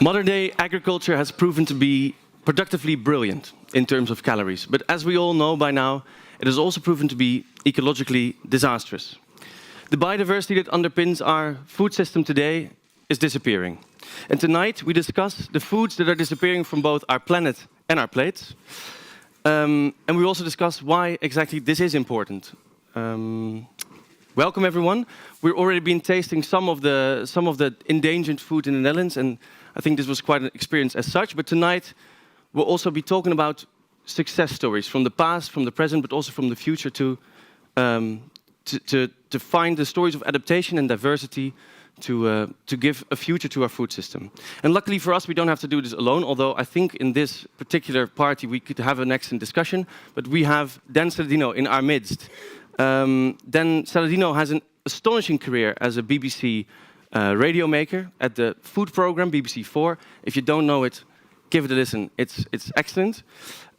Modern day agriculture has proven to be productively brilliant in terms of calories, but as we all know by now, it has also proven to be ecologically disastrous. The biodiversity that underpins our food system today is disappearing. And tonight we discuss the foods that are disappearing from both our planet and our plates. And we also discuss why exactly this is important. Welcome everyone. We've already been tasting some of the endangered food in the Netherlands, and I think this was quite an experience as such. But tonight we'll also be talking about success stories from the past, from the present, but also from the future to find the stories of adaptation and diversity to give a future to our food system. And luckily for us, we don't have to do this alone, although I think in this particular party we could have an excellent discussion, but we have Dan Saladino in our midst. Dan Saladino has an astonishing career as a BBC radio maker at the food program, BBC4. If you don't know it, give it a listen, it's excellent.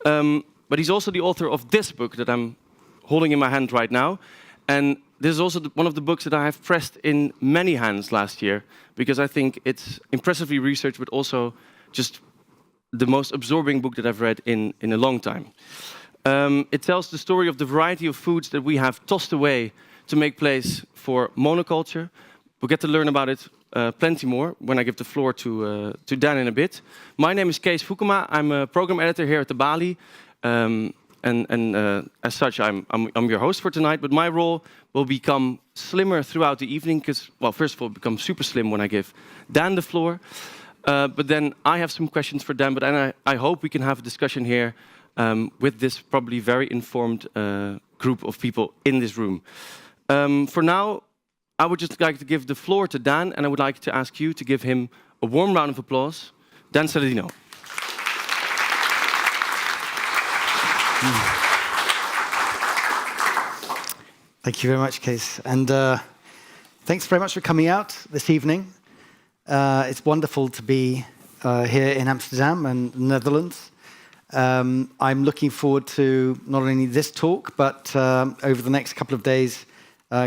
But he's also the author of this book that I'm holding in my hand right now. And this is also one of the books that I have pressed in many hands last year, because I think it's impressively researched, but also just the most absorbing book that I've read in a long time. It tells the story of the variety of foods that we have tossed away to make place for monoculture. We'll get to learn about it plenty more when I give the floor to Dan in a bit. My name is Kees Fukema. I'm a program editor here at the Balie. As such, I'm your host for tonight, but my role will become slimmer throughout the evening because, well, first of all, become super slim when I give Dan the floor. But then I have some questions for Dan, but I hope we can have a discussion here with this probably very informed group of people in this room. For now, I would just like to give the floor to Dan, and I would like to ask you to give him a warm round of applause. Dan Saladino. Thank you very much, Kees. And thanks very much for coming out this evening. It's wonderful to be here in Amsterdam and the Netherlands. I'm looking forward to not only this talk, but over the next couple of days,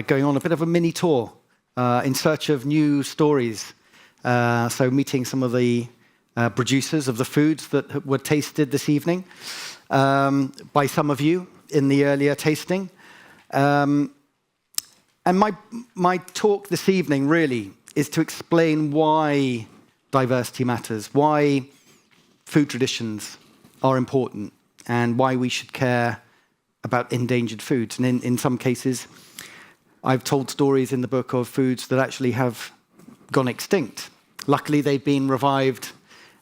going on a bit of a mini tour in search of new stories. So meeting some of the producers of the foods that were tasted this evening by some of you in the earlier tasting. And my talk this evening really is to explain why diversity matters, why food traditions are important, and why we should care about endangered foods. And in some cases, I've told stories in the book of foods that actually have gone extinct. Luckily, they've been revived,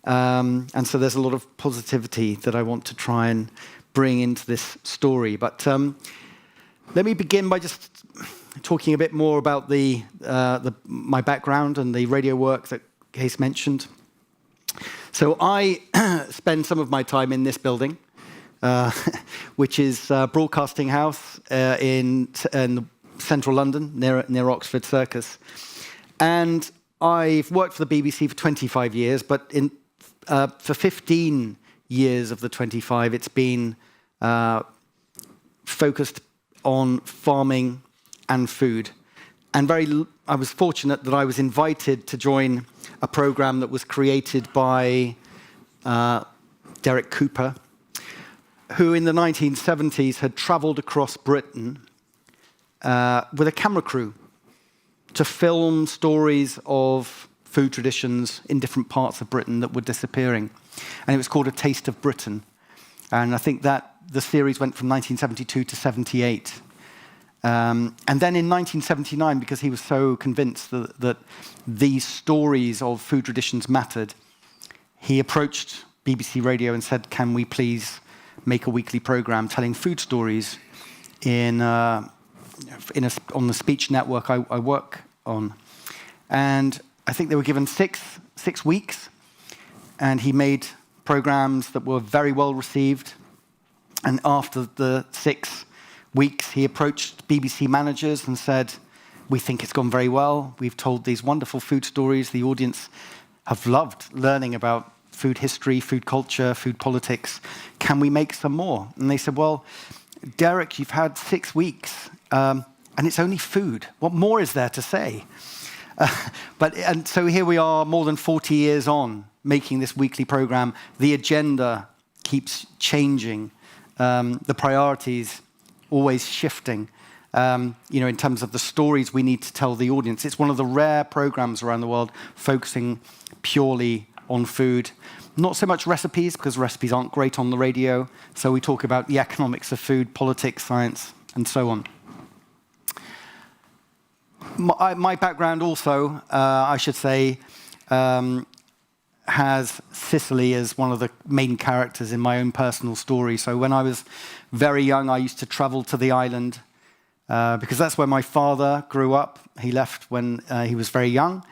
and so there's a lot of positivity that I want to try and bring into this story. But let me begin by just talking a bit more about my background and the radio work that Kees mentioned. So I spend some of my time in this building, which is Broadcasting House in central London, near Oxford Circus. And I've worked for the BBC for 25 years, but for 15 years of the 25, it's been focused on farming and food. And I was fortunate that I was invited to join a program that was created by Derek Cooper, who in the 1970s had traveled across Britain with a camera crew to film stories of food traditions in different parts of Britain that were disappearing. And it was called A Taste of Britain. And I think that the series went from 1972 to 78. And then in 1979, because he was so convinced that these stories of food traditions mattered, he approached BBC Radio and said, can we please make a weekly program telling food stories on the speech network I work on. And I think they were given six weeks, and he made programs that were very well received. And after the 6 weeks, he approached BBC managers and said, we think it's gone very well. We've told these wonderful food stories. The audience have loved learning about food history, food culture, food politics. Can we make some more? And they said, well, Derek, you've had 6 weeks, and it's only food. What more is there to say? And so here we are, more than 40 years on, making this weekly program, the agenda keeps changing, the priorities always shifting. In terms of the stories we need to tell the audience. It's one of the rare programs around the world focusing purely on food. Not so much recipes, because recipes aren't great on the radio. So we talk about the economics of food, politics, science, and so on. My background also, I should say, has Sicily as one of the main characters in my own personal story. So when I was very young, I used to travel to the island because that's where my father grew up. He left when he was very young,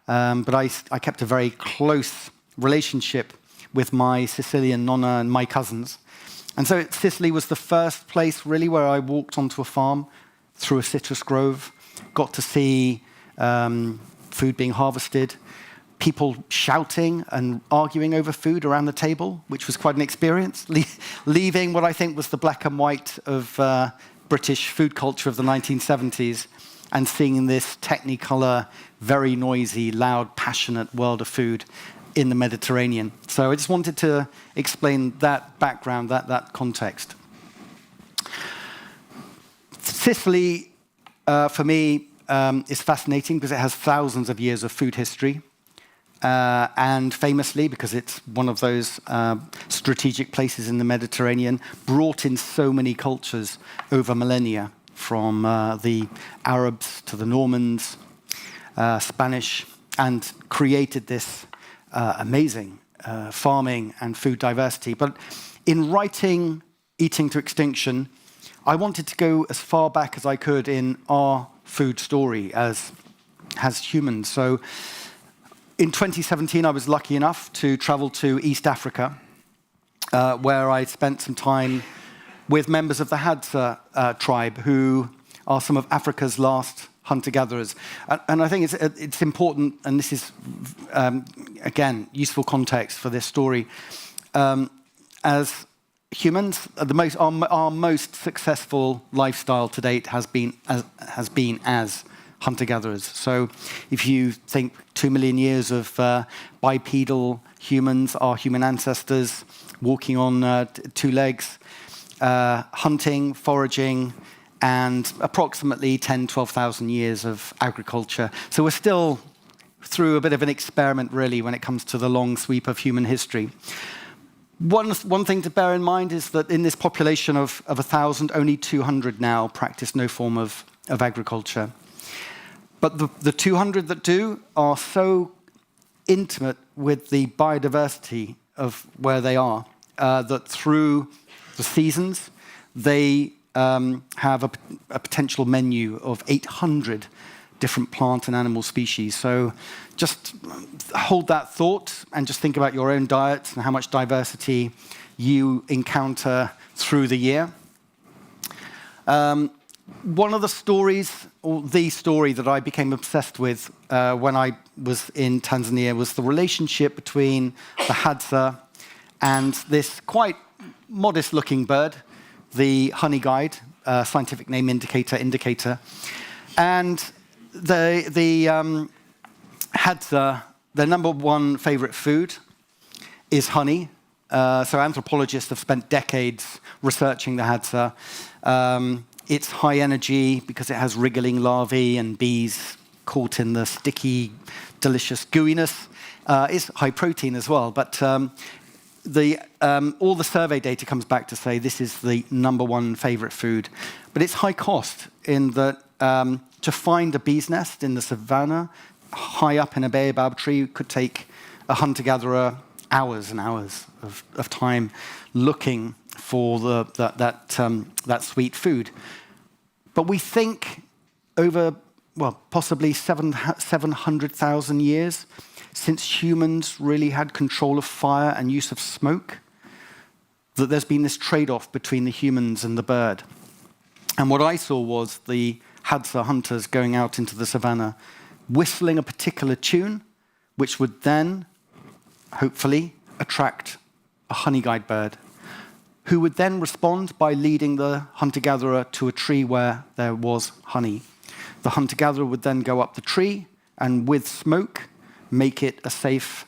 but I kept a very close relationship with my Sicilian nonna and my cousins. And so Sicily was the first place really where I walked onto a farm through a citrus grove, got to see food being harvested, people shouting and arguing over food around the table, which was quite an experience, leaving what I think was the black and white of British food culture of the 1970s and seeing this technicolor, very noisy, loud, passionate world of food in the Mediterranean. So I just wanted to explain that background, that context. Sicily, for me, is fascinating because it has thousands of years of food history. And famously, because it's one of those strategic places in the Mediterranean, brought in so many cultures over millennia, from the Arabs to the Normans, Spanish, and created this amazing farming and food diversity. But in writing Eating to Extinction, I wanted to go as far back as I could in our food story as humans. So in 2017, I was lucky enough to travel to East Africa, where I spent some time with members of the Hadza tribe, who are some of Africa's last hunter-gatherers. And I think it's important, and this is, again, useful context for this story. As humans, our most successful lifestyle to date has been as hunter-gatherers. So if you think 2 million years of bipedal humans, our human ancestors, walking on 2 legs, hunting, foraging, and approximately 10, 12,000 years of agriculture. So we're still through a bit of an experiment, really, when it comes to the long sweep of human history. One thing to bear in mind is that in this population of 1,000, only 200 now practice no form of agriculture. But the 200 that do are so intimate with the biodiversity of where they are that through the seasons, they have a potential menu of 800 different plant and animal species. So just hold that thought and just think about your own diets and how much diversity you encounter through the year. One of the stories, or the story that I became obsessed with when I was in Tanzania was the relationship between the Hadza and this quite modest-looking bird, the honey guide, scientific name indicator. And the Hadza, their number one favorite food is honey. So anthropologists have spent decades researching the Hadza. It's high energy because it has wriggling larvae and bees caught in the sticky, delicious gooiness. It's high protein as well, but all the survey data comes back to say this is the number one favorite food. But it's high cost in that to find a bee's nest in the savannah, high up in a baobab tree, could take a hunter-gatherer hours and hours of time looking for that sweet food. But we think over, possibly 700,000 years since humans really had control of fire and use of smoke, that there's been this trade-off between the humans and the bird. And what I saw was the Hadza hunters going out into the savannah, whistling a particular tune, which would then, hopefully, attract a honey guide bird, who would then respond by leading the hunter-gatherer to a tree where there was honey. The hunter-gatherer would then go up the tree and with smoke make it a safe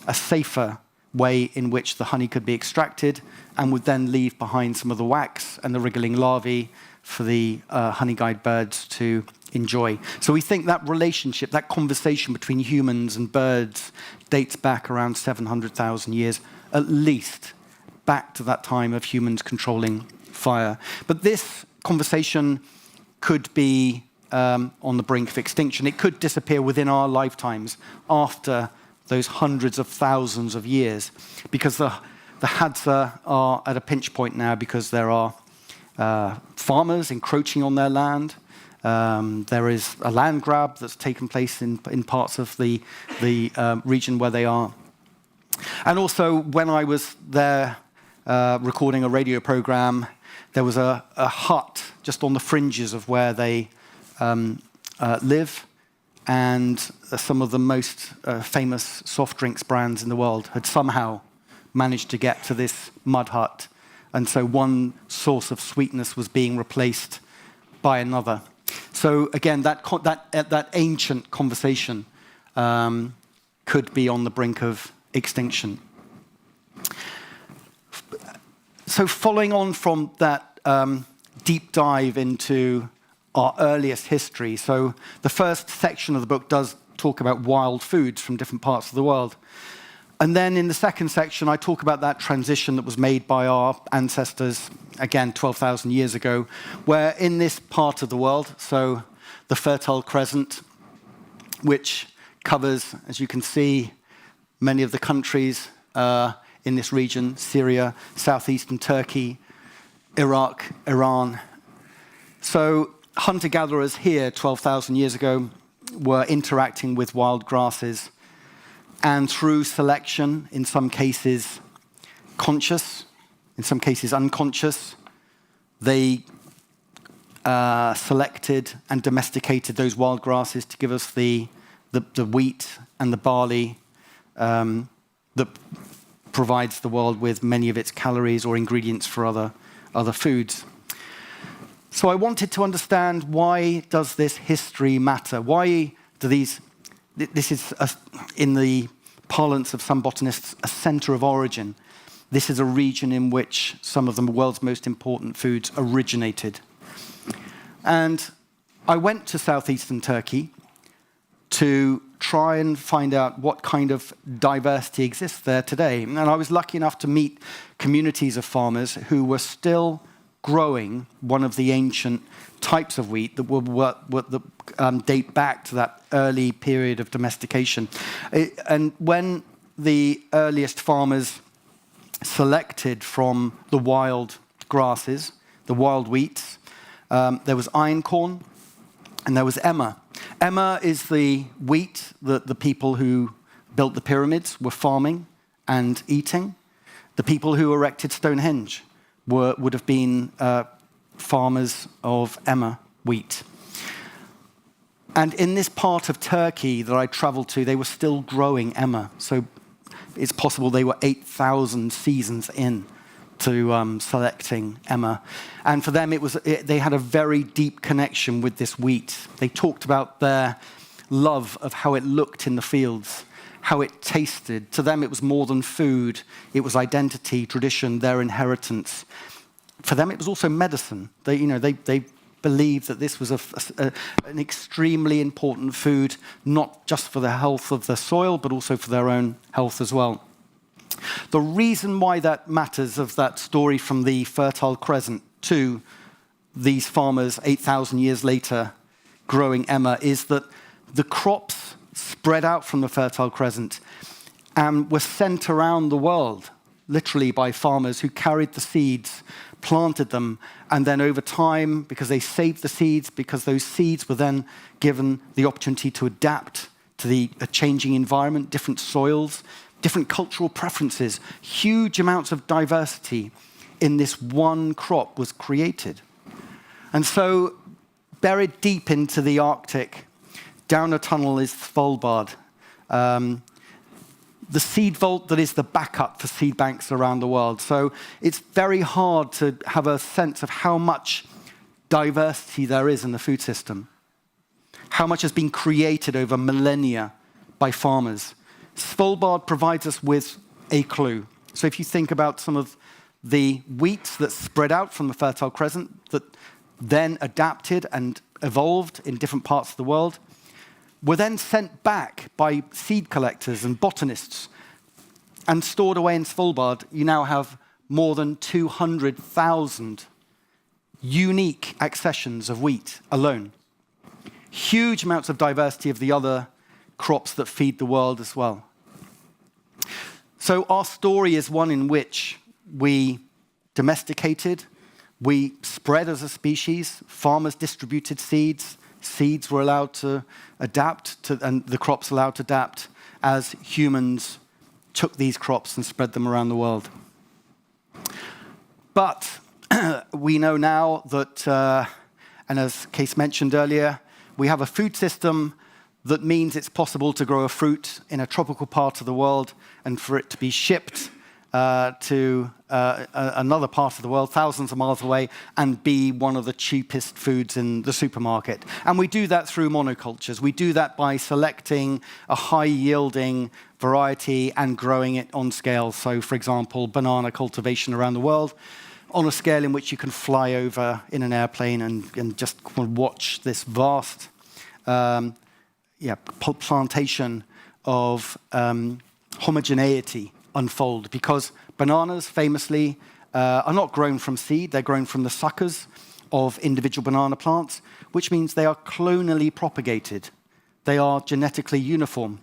a safer way in which the honey could be extracted, and would then leave behind some of the wax and the wriggling larvae for the honey-guide birds to enjoy. So we think that relationship, that conversation between humans and birds dates back around 700,000 years, at least, back to that time of humans controlling fire. But this conversation could be on the brink of extinction. It could disappear within our lifetimes after those hundreds of thousands of years, because the Hadza are at a pinch point now because there are farmers encroaching on their land. There is a land grab that's taken place in parts of the region where they are. And also, when I was there recording a radio program, there was a hut just on the fringes of where they live, and some of the most famous soft drinks brands in the world had somehow managed to get to this mud hut. And so one source of sweetness was being replaced by another. So again, that ancient conversation could be on the brink of extinction. So following on from that deep dive into our earliest history, so the first section of the book does talk about wild foods from different parts of the world. And then in the second section, I talk about that transition that was made by our ancestors, again, 12,000 years ago, where in this part of the world, so the Fertile Crescent, which covers, as you can see, many of the countries in this region: Syria, southeastern Turkey, Iraq, Iran. So hunter-gatherers here 12,000 years ago were interacting with wild grasses, and through selection, in some cases conscious, in some cases unconscious, they selected and domesticated those wild grasses to give us the wheat and the barley that provides the world with many of its calories or ingredients for other foods. So I wanted to understand, why does this history matter? Why do these... This is, in the parlance of some botanists, a center of origin. This is a region in which some of the world's most important foods originated. And I went to southeastern Turkey to try and find out what kind of diversity exists there today. And I was lucky enough to meet communities of farmers who were still growing one of the ancient types of wheat that date back to that early period of domestication. And when the earliest farmers selected from the wild grasses, the wild wheats, there was einkorn and there was emmer. Emmer is the wheat that the people who built the pyramids were farming and eating. The people who erected Stonehenge would have been farmers of emmer wheat. And in this part of Turkey that I traveled to, they were still growing emmer. So it's possible they were 8,000 seasons in to selecting emmer. And for them, they had a very deep connection with this wheat. They talked about their love of how it looked in the fields, how it tasted. To them, it was more than food. It was identity, tradition, their inheritance. For them, it was also medicine. They believed that this was an extremely important food, not just for the health of the soil, but also for their own health as well. The reason why that matters, of that story from the Fertile Crescent to these farmers 8,000 years later growing emmer, is that the crops spread out from the Fertile Crescent and were sent around the world, literally by farmers who carried the seeds, planted them, and then over time, because they saved the seeds, because those seeds were then given the opportunity to adapt to a changing environment, different soils, different cultural preferences, huge amounts of diversity in this one crop was created. And so, buried deep into the Arctic, down a tunnel is Svalbard, the seed vault that is the backup for seed banks around the world. So it's very hard to have a sense of how much diversity there is in the food system, how much has been created over millennia by farmers Svalbard provides us with a clue. So if you think about some of the wheat that spread out from the Fertile Crescent that then adapted and evolved in different parts of the world, were then sent back by seed collectors and botanists and stored away in Svalbard, you now have more than 200,000 unique accessions of wheat alone. Huge amounts of diversity of the other crops that feed the world as well. So our story is one in which we domesticated, we spread as a species, farmers distributed seeds, seeds were allowed to adapt, and the crops allowed to adapt as humans took these crops and spread them around the world. But we know now that, and as Case mentioned earlier, we have a food system that means it's possible to grow a fruit in a tropical part of the world and for it to be shipped to another part of the world, thousands of miles away, and be one of the cheapest foods in the supermarket. And we do that through monocultures. We do that by selecting a high-yielding variety and growing it on scale. So, for example, banana cultivation around the world, on a scale in which you can fly over in an airplane and just watch this vast plantation of homogeneity unfold, because bananas famously are not grown from seed, they're grown from the suckers of individual banana plants, which means they are clonally propagated. They are genetically uniform.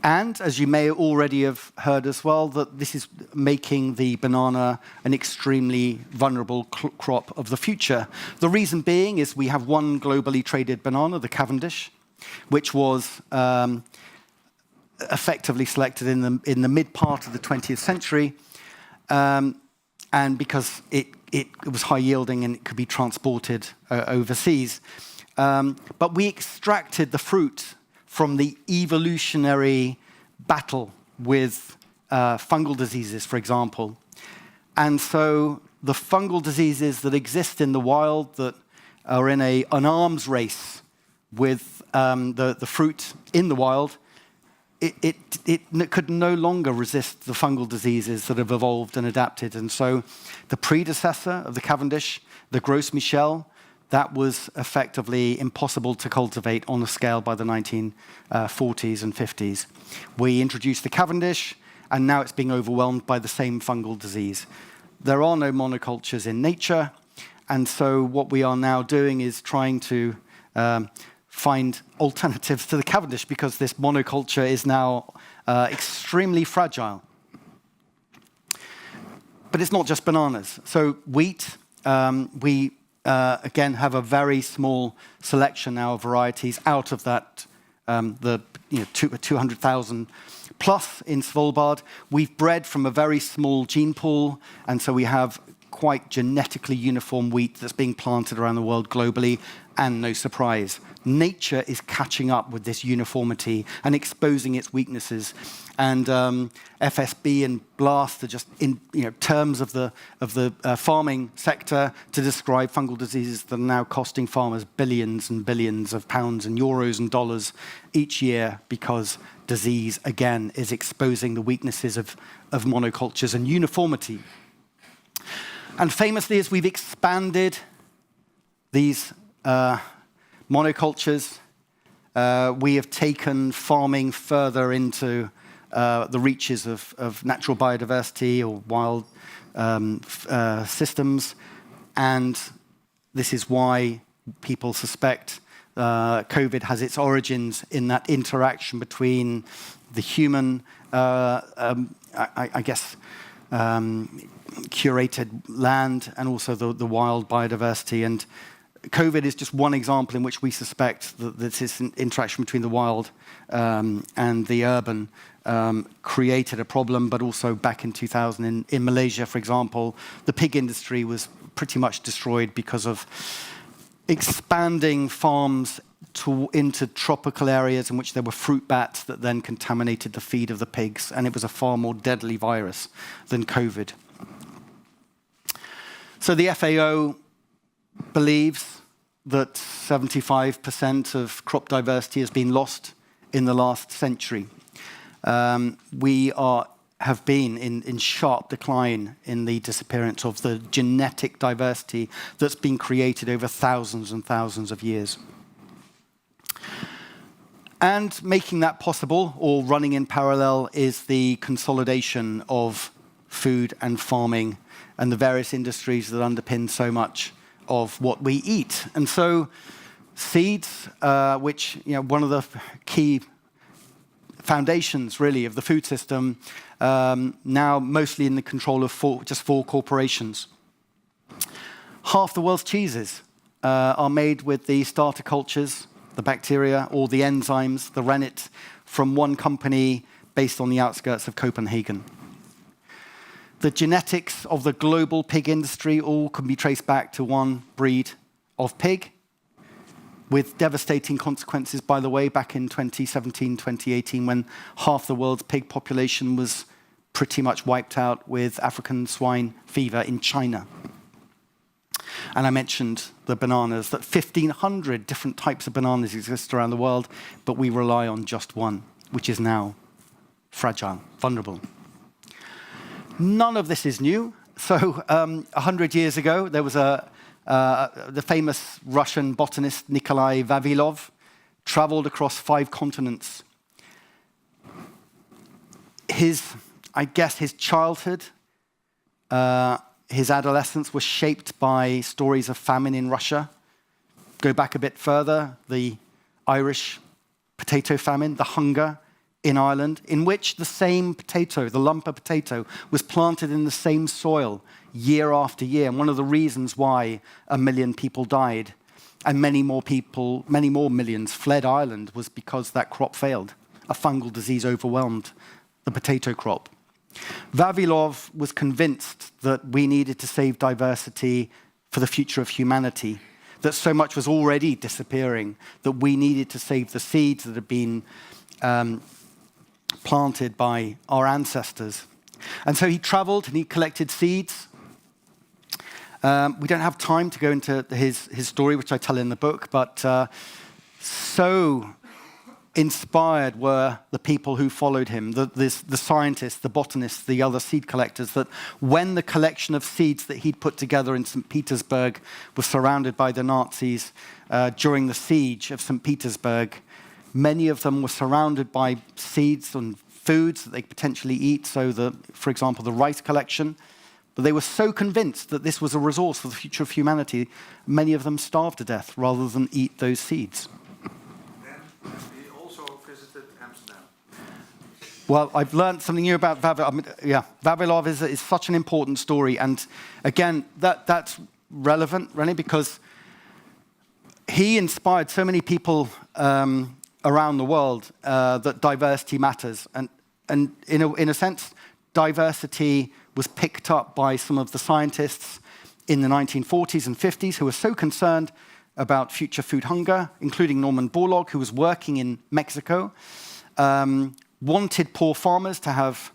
And, as you may already have heard as well, that this is making the banana an extremely vulnerable crop of the future. The reason being is we have one globally traded banana, the Cavendish, which was effectively selected in the mid part of the 20th century, and because it was high yielding and it could be transported overseas. But we extracted the fruit from the evolutionary battle with fungal diseases, for example. And so the fungal diseases that exist in the wild that are in an arms race with the fruit in the wild, it could no longer resist the fungal diseases that have evolved and adapted. And so the predecessor of the Cavendish, the Gros Michel, that was effectively impossible to cultivate on a scale by the 1940s and 50s. We introduced the Cavendish, and now it's being overwhelmed by the same fungal disease. There are no monocultures in nature, and so what we are now doing is trying to find alternatives to the Cavendish, because this monoculture is now extremely fragile. But it's not just bananas. So wheat, we again have a very small selection now of varieties out of that, 200,000 plus in Svalbard. We've bred from a very small gene pool, and so we have quite genetically uniform wheat that's being planted around the world globally, and no surprise, nature is catching up with this uniformity and exposing its weaknesses. And FSB and BLAST are just in terms of the farming sector to describe fungal diseases that are now costing farmers billions and billions of pounds and euros and dollars each year, because disease, again, is exposing the weaknesses of monocultures and uniformity. And famously, as we've expanded these monocultures, we have taken farming further into the reaches of natural biodiversity or wild systems. And this is why people suspect COVID has its origins in that interaction between the human, curated land and also the wild biodiversity. And COVID is just one example in which we suspect that this interaction between the wild and the urban created a problem, but also back in 2000 in Malaysia, for example, the pig industry was pretty much destroyed because of expanding farms into tropical areas in which there were fruit bats that then contaminated the feed of the pigs, and it was a far more deadly virus than COVID. So the FAO believes that 75% of crop diversity has been lost in the last century. we have been in sharp decline in the disappearance of the genetic diversity that's been created over thousands and thousands of years. And making that possible, or running in parallel, is the consolidation of food and farming and the various industries that underpin so much of what we eat. And so seeds, which, one of the key foundations, really, of the food system, now mostly in the control of just four corporations. Half the world's cheeses are made with the starter cultures, the bacteria, or the enzymes, the rennet, from one company based on the outskirts of Copenhagen. The genetics of the global pig industry all can be traced back to one breed of pig, with devastating consequences, by the way, back in 2017, 2018, when half the world's pig population was pretty much wiped out with African swine fever in China. And I mentioned the bananas, that 1,500 different types of bananas exist around the world, but we rely on just one, which is now fragile, vulnerable. None of this is new. So 100 years ago, there was the famous Russian botanist Nikolai Vavilov traveled across 5 continents. His childhood, his adolescence was shaped by stories of famine in Russia. Go back a bit further, the Irish potato famine, the hunger in Ireland, in which the same potato, the lump of potato, was planted in the same soil year after year. And one of the reasons why 1 million people died and many more millions fled Ireland was because that crop failed. A fungal disease overwhelmed the potato crop. Vavilov was convinced that we needed to save diversity for the future of humanity, that so much was already disappearing, that we needed to save the seeds that had been planted by our ancestors. And so he traveled and he collected seeds. We don't have time to go into his story, which I tell in the book, but so inspired were the people who followed him, the scientists, the botanists, the other seed collectors, that when the collection of seeds that he'd put together in St. Petersburg was surrounded by the Nazis during the siege of St. Petersburg, many of them were surrounded by seeds and foods that they could potentially eat, so for example, the rice collection. But they were so convinced that this was a resource for the future of humanity, many of them starved to death rather than eat those seeds. Well, I've learned something new about Vavilov. Vavilov is such an important story. And again, that's relevant, really, because he inspired so many people around the world that diversity matters. And in a sense, diversity was picked up by some of the scientists in the 1940s and 50s who were so concerned about future food hunger, including Norman Borlaug, who was working in Mexico, wanted poor farmers to have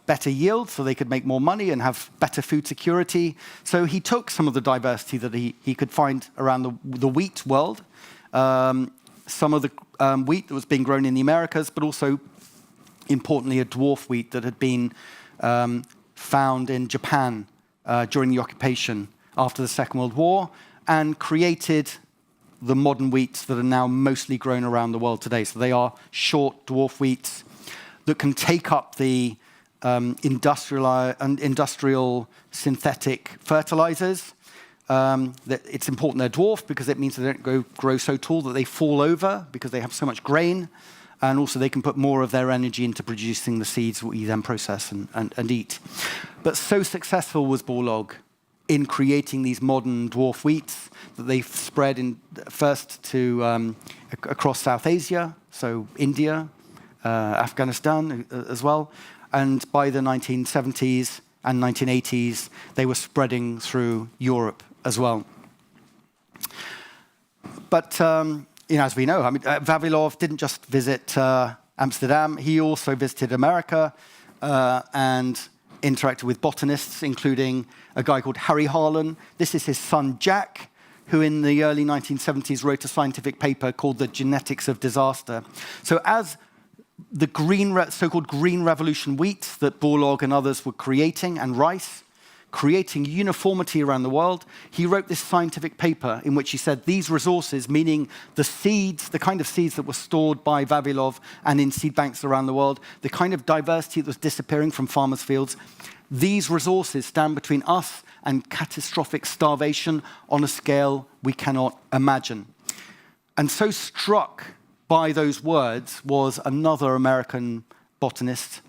better yield so they could make more money and have better food security. So he took some of the diversity that he could find around the wheat world, some of the wheat that was being grown in the Americas, but also, importantly, a dwarf wheat that had been found in Japan during the occupation after the Second World War, and created the modern wheats that are now mostly grown around the world today. So they are short dwarf wheats that can take up the industrial synthetic fertilizers. It's important they're dwarf because it means they don't grow so tall that they fall over because they have so much grain. And also they can put more of their energy into producing the seeds we then process and eat. But so successful was Borlaug in creating these modern dwarf wheats that they spread first to across South Asia, so India, Afghanistan as well. And by the 1970s and 1980s, they were spreading through Europe as well. But as we know, Vavilov didn't just visit Amsterdam. He also visited America and interacted with botanists, including a guy called Harry Harlan. This is his son, Jack, who in the early 1970s wrote a scientific paper called The Genetics of Disaster. So as the so-called green revolution wheat that Borlaug and others were creating, and rice, creating uniformity around the world. He wrote this scientific paper in which he said these resources, meaning the seeds, the kind of seeds that were stored by Vavilov and in seed banks around the world, the kind of diversity that was disappearing from farmers' fields, these resources stand between us and catastrophic starvation on a scale we cannot imagine. And so struck by those words was another American botanist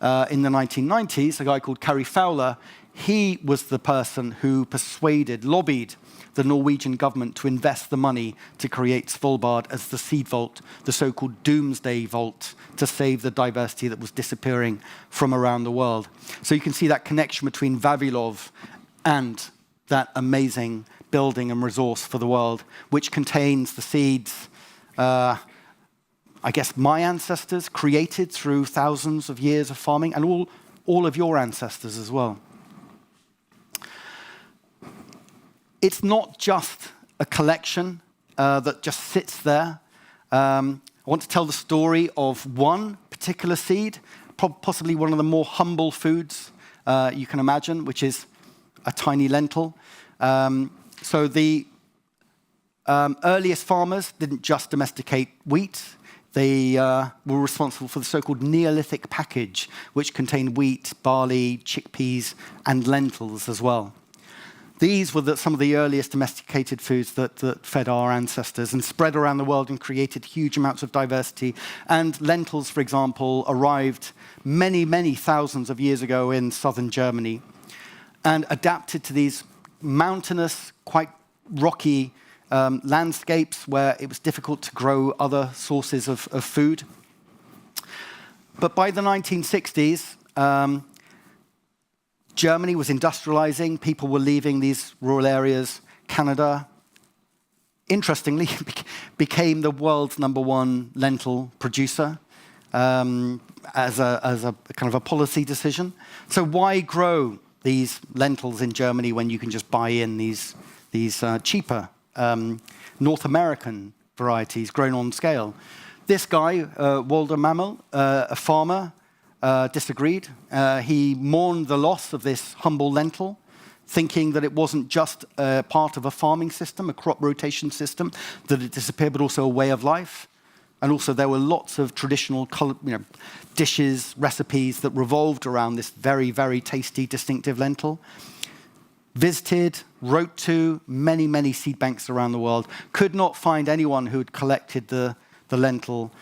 in the 1990s, a guy called Cary Fowler. He was the person who lobbied the Norwegian government to invest the money to create Svalbard as the seed vault, the so-called doomsday vault, to save the diversity that was disappearing from around the world. So you can see that connection between Vavilov and that amazing building and resource for the world, which contains the seeds, I guess my ancestors created through thousands of years of farming, and all of your ancestors as well. It's not just a collection that just sits there. I want to tell the story of one particular seed, possibly one of the more humble foods you can imagine, which is a tiny lentil. So the earliest farmers didn't just domesticate wheat. They were responsible for the so-called Neolithic package, which contained wheat, barley, chickpeas, and lentils as well. These were some of the earliest domesticated foods that fed our ancestors and spread around the world and created huge amounts of diversity. And lentils, for example, arrived many, many thousands of years ago in southern Germany and adapted to these mountainous, quite rocky landscapes where it was difficult to grow other sources of food. But by the 1960s, Germany was industrializing. People were leaving these rural areas. Canada, interestingly, became the world's #1 lentil producer as a kind of a policy decision. So why grow these lentils in Germany when you can just buy in these cheaper North American varieties grown on scale? This guy, Walter Mammel, a farmer, disagreed. He mourned the loss of this humble lentil, thinking that it wasn't just part of a farming system, a crop rotation system, that it disappeared, but also a way of life. And also there were lots of traditional dishes, recipes that revolved around this very, very tasty, distinctive lentil. Visited, wrote to many, many seed banks around the world, could not find anyone who had collected the lentil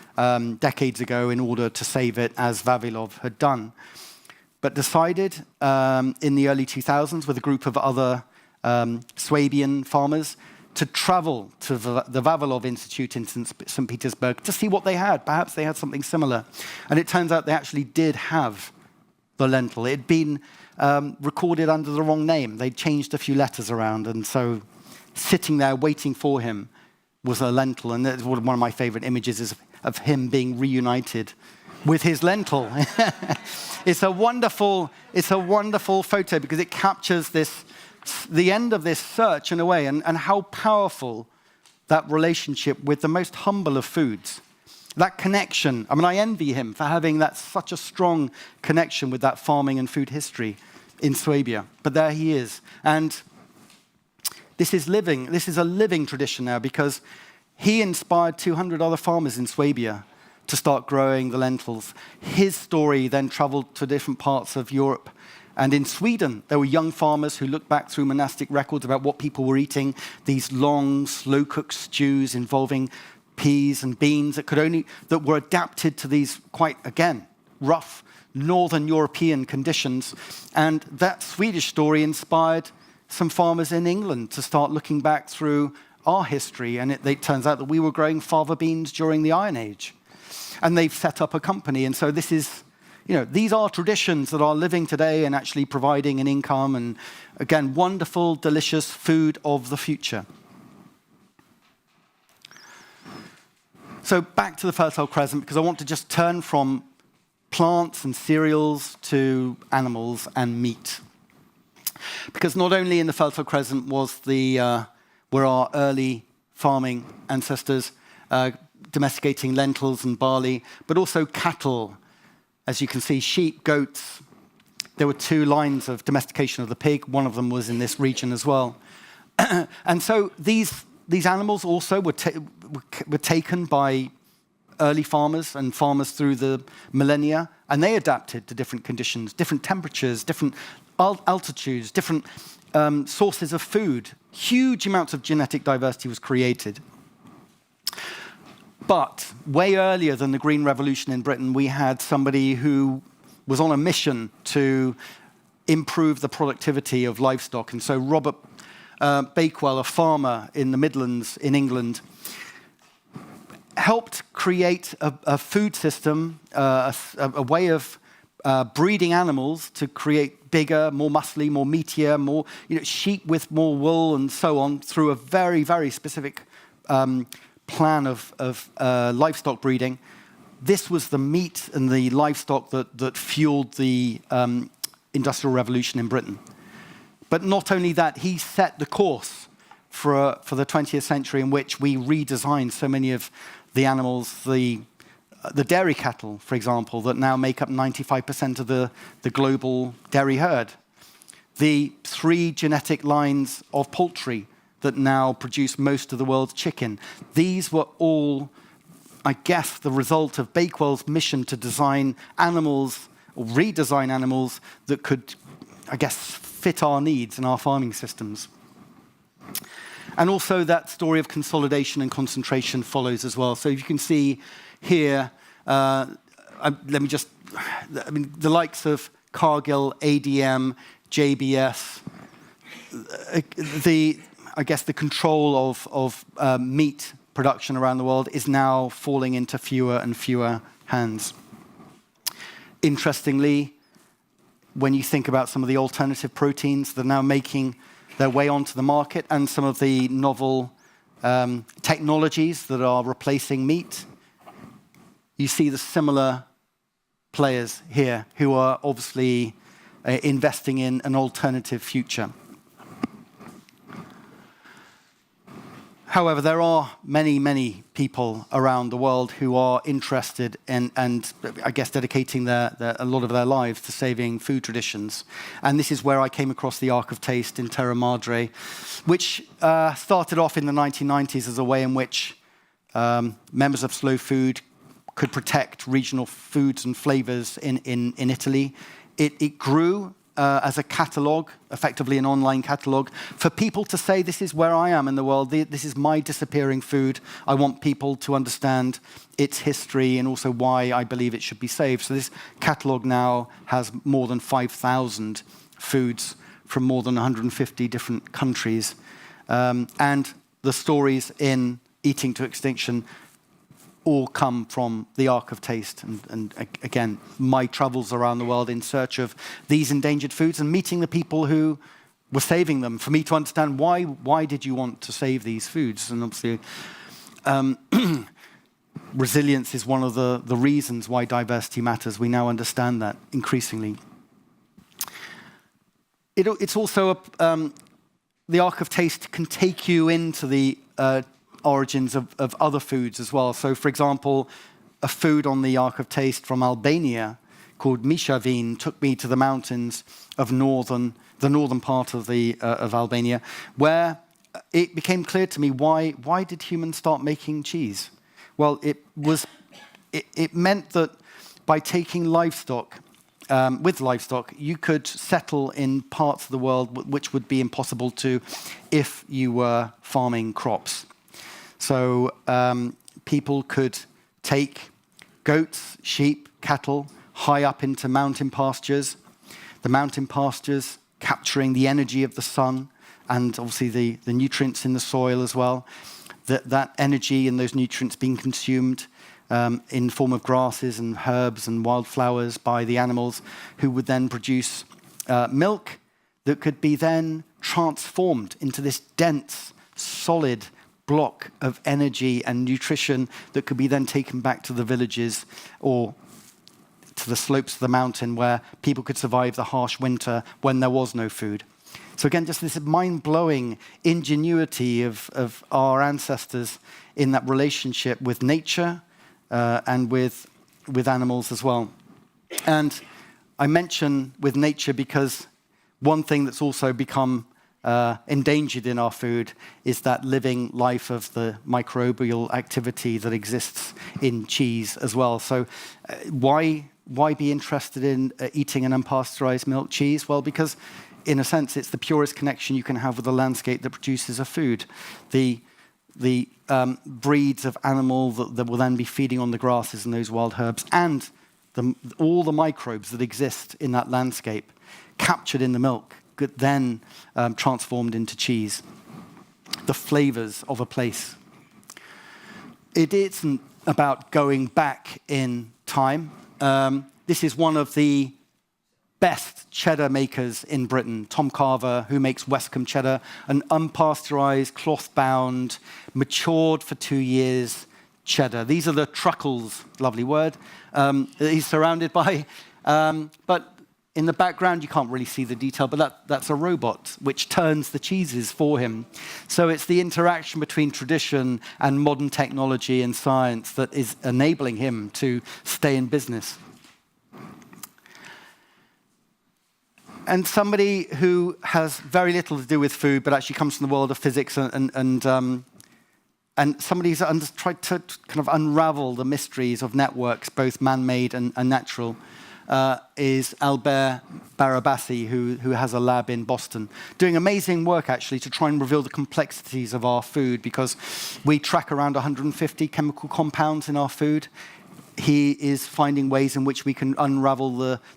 decades ago in order to save it as Vavilov had done. But decided in the early 2000s with a group of other Swabian farmers to travel to the Vavilov Institute in St. Petersburg to see what they had. Perhaps they had something similar. And it turns out they actually did have the lentil. It had been recorded under the wrong name. They'd changed a few letters around, and so sitting there waiting for him was a lentil. And that's one of my favorite images is of him being reunited with his lentil. It's a wonderful photo because it captures the end of this search in a way, and how powerful that relationship with the most humble of foods. That connection, I mean, I envy him for having such a strong connection with that farming and food history in Swabia. But there he is. And this is a living tradition now, because he inspired 200 other farmers in Swabia to start growing the lentils. His story then traveled to different parts of Europe. And in Sweden, there were young farmers who looked back through monastic records about what people were eating, these long, slow-cooked stews involving peas and beans that were adapted to these quite, again, rough northern European conditions. And that Swedish story inspired some farmers in England to start looking back through our history. And it turns out that we were growing fava beans during the Iron Age. And they've set up a company. And so this is, these are traditions that are living today and actually providing an income and, again, wonderful, delicious food of the future. So back to the Fertile Crescent, because I want to just turn from plants and cereals to animals and meat. Because not only in the Fertile Crescent were our early farming ancestors, domesticating lentils and barley, but also cattle. As you can see, sheep, goats. There were 2 lines of domestication of the pig. One of them was in this region as well. And so these animals also were taken by early farmers and farmers through the millennia, and they adapted to different conditions, different temperatures, different altitudes, different sources of food. Huge amounts of genetic diversity was created. But way earlier than the Green Revolution in Britain, we had somebody who was on a mission to improve the productivity of livestock. And so Robert Bakewell, a farmer in the Midlands in England, helped create a food system, a way of breeding animals to create bigger, more muscly, more meatier, more sheep with more wool and so on, through a very, very specific plan of livestock breeding. This was the meat and the livestock that fueled the Industrial Revolution in Britain. But not only that, he set the course for the 20th century, in which we redesigned so many of the animals, the dairy cattle, for example, that now make up 95% of the global dairy herd. The 3 genetic lines of poultry that now produce most of the world's chicken. These were all, I guess, the result of Bakewell's mission to design animals, or redesign animals, that could, I guess, fit our needs and our farming systems. And also that story of consolidation and concentration follows as well. So you can see here, let me just, the likes of Cargill, ADM, JBS, I guess the control of meat production around the world is now falling into fewer and fewer hands. Interestingly, when you think about some of the alternative proteins that are now making their way onto the market, and some of the novel technologies that are replacing meat, you see the similar players here who are obviously investing in an alternative future. However, there are many, many people around the world who are interested in, and I guess dedicating a lot of their lives to saving food traditions. And this is where I came across the Ark of Taste in Terra Madre, which started off in the 1990s as a way in which members of Slow Food could protect regional foods and flavors in Italy. It grew as a catalogue, effectively an online catalogue, for people to say, this is where I am in the world, this is my disappearing food. I want people to understand its history and also why I believe it should be saved. So this catalogue now has more than 5,000 foods from more than 150 different countries. And the stories in Eating to Extinction all come from the Ark of Taste. And again, my travels around the world in search of these endangered foods and meeting the people who were saving them, for me to understand why did you want to save these foods? And obviously, resilience is one of the reasons why diversity matters. We now understand that increasingly. It's also, the Ark of Taste can take you into the origins of other foods as well. So, for example, a food on the Ark of Taste from Albania called mishavin took me to the mountains of the northern part of Albania, where it became clear to me why did humans start making cheese? Well, it meant that by taking livestock, with livestock, you could settle in parts of the world which would be impossible to if you were farming crops. So people could take goats, sheep, cattle high up into mountain pastures, the mountain pastures capturing the energy of the sun and obviously the nutrients in the soil as well. That energy and those nutrients being consumed in the form of grasses and herbs and wildflowers by the animals, who would then produce milk that could be then transformed into this dense, solid block of energy and nutrition that could be then taken back to the villages or to the slopes of the mountain where people could survive the harsh winter when there was no food. So again, just this mind-blowing ingenuity of our ancestors in that relationship with nature and with animals as well. And I mention with nature because one thing that's also become endangered in our food is that living life of the microbial activity that exists in cheese as well. So why be interested in eating an unpasteurized milk cheese? Well, because in a sense, it's the purest connection you can have with the landscape that produces a food. The breeds of animal that will then be feeding on the grasses and those wild herbs, and all the microbes that exist in that landscape captured in the milk, then transformed into cheese. The flavors of a place. It isn't about going back in time. This is one of the best cheddar makers in Britain, Tom Carver, who makes Westcombe cheddar, an unpasteurized, cloth-bound, matured for 2 years cheddar. These are the truckles, lovely word, that he's surrounded by. But in the background, you can't really see the detail, but that's a robot which turns the cheeses for him. So it's the interaction between tradition and modern technology and science that is enabling him to stay in business. And somebody who has very little to do with food, but actually comes from the world of physics and somebody who's tried to kind of unravel the mysteries of networks, both man-made and natural, is Albert Barabasi, who has a lab in Boston, doing amazing work actually to try and reveal the complexities of our food, because we track around 150 chemical compounds in our food. He is finding ways in which we can unravel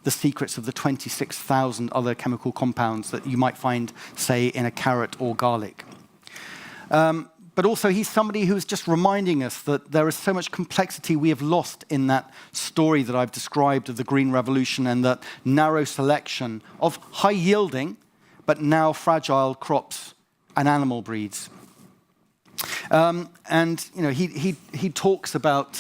the secrets of the 26,000 other chemical compounds that you might find, say, in a carrot or garlic. But also, he's somebody who's just reminding us that there is so much complexity we have lost in that story that I've described of the Green Revolution and that narrow selection of high-yielding, but now fragile crops and animal breeds. And you know, he talks about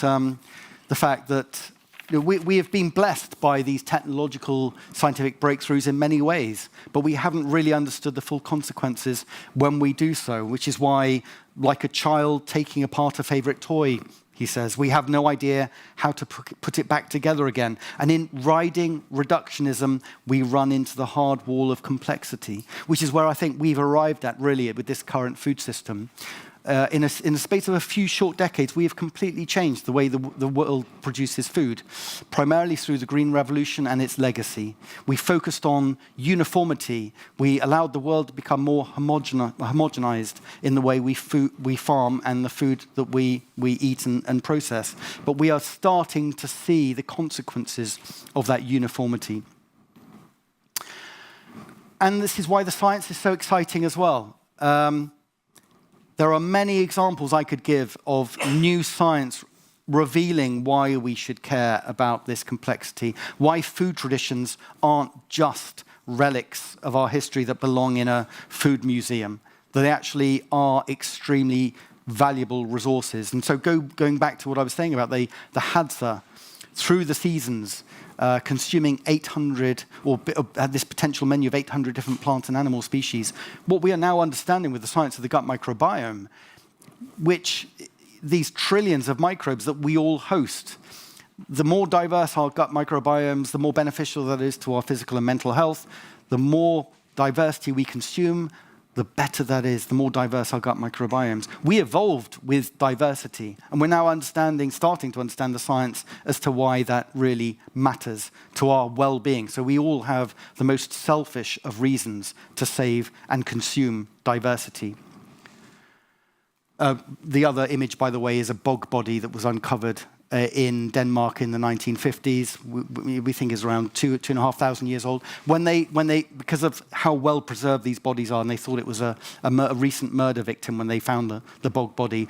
the fact that we have been blessed by these technological scientific breakthroughs in many ways, but we haven't really understood the full consequences when we do so, which is why, like a child taking apart a favorite toy, he says, we have no idea how to put it back together again. And in riding reductionism, we run into the hard wall of complexity, which is where I think we've arrived at, really, with this current food system. In a space of a few short decades, we have completely changed the way the world produces food, primarily through the Green Revolution and its legacy. We focused on uniformity. We allowed the world to become more homogenized in the way we farm and the food that we eat and process. But we are starting to see the consequences of that uniformity. And this is why the science is so exciting as well. There are many examples I could give of new science revealing why we should care about this complexity, why food traditions aren't just relics of our history that belong in a food museum, that they actually are extremely valuable resources. And so going back to what I was saying about the Hadza, through the seasons, consuming 800, or had this potential menu of 800 different plant and animal species. What we are now understanding with the science of the gut microbiome, which these trillions of microbes that we all host, the more diverse our gut microbiomes, the more beneficial that is to our physical and mental health. The more diversity we consume, the better that is, the more diverse our gut microbiomes. We evolved with diversity, and we're now starting to understand the science as to why that really matters to our well-being. So we all have the most selfish of reasons to save and consume diversity. The other image, by the way, is a bog body that was uncovered in Denmark in the 1950s. We think is around 2,500 years old. When they, because of how well preserved these bodies are, and they thought it was a recent murder victim when they found the bog body,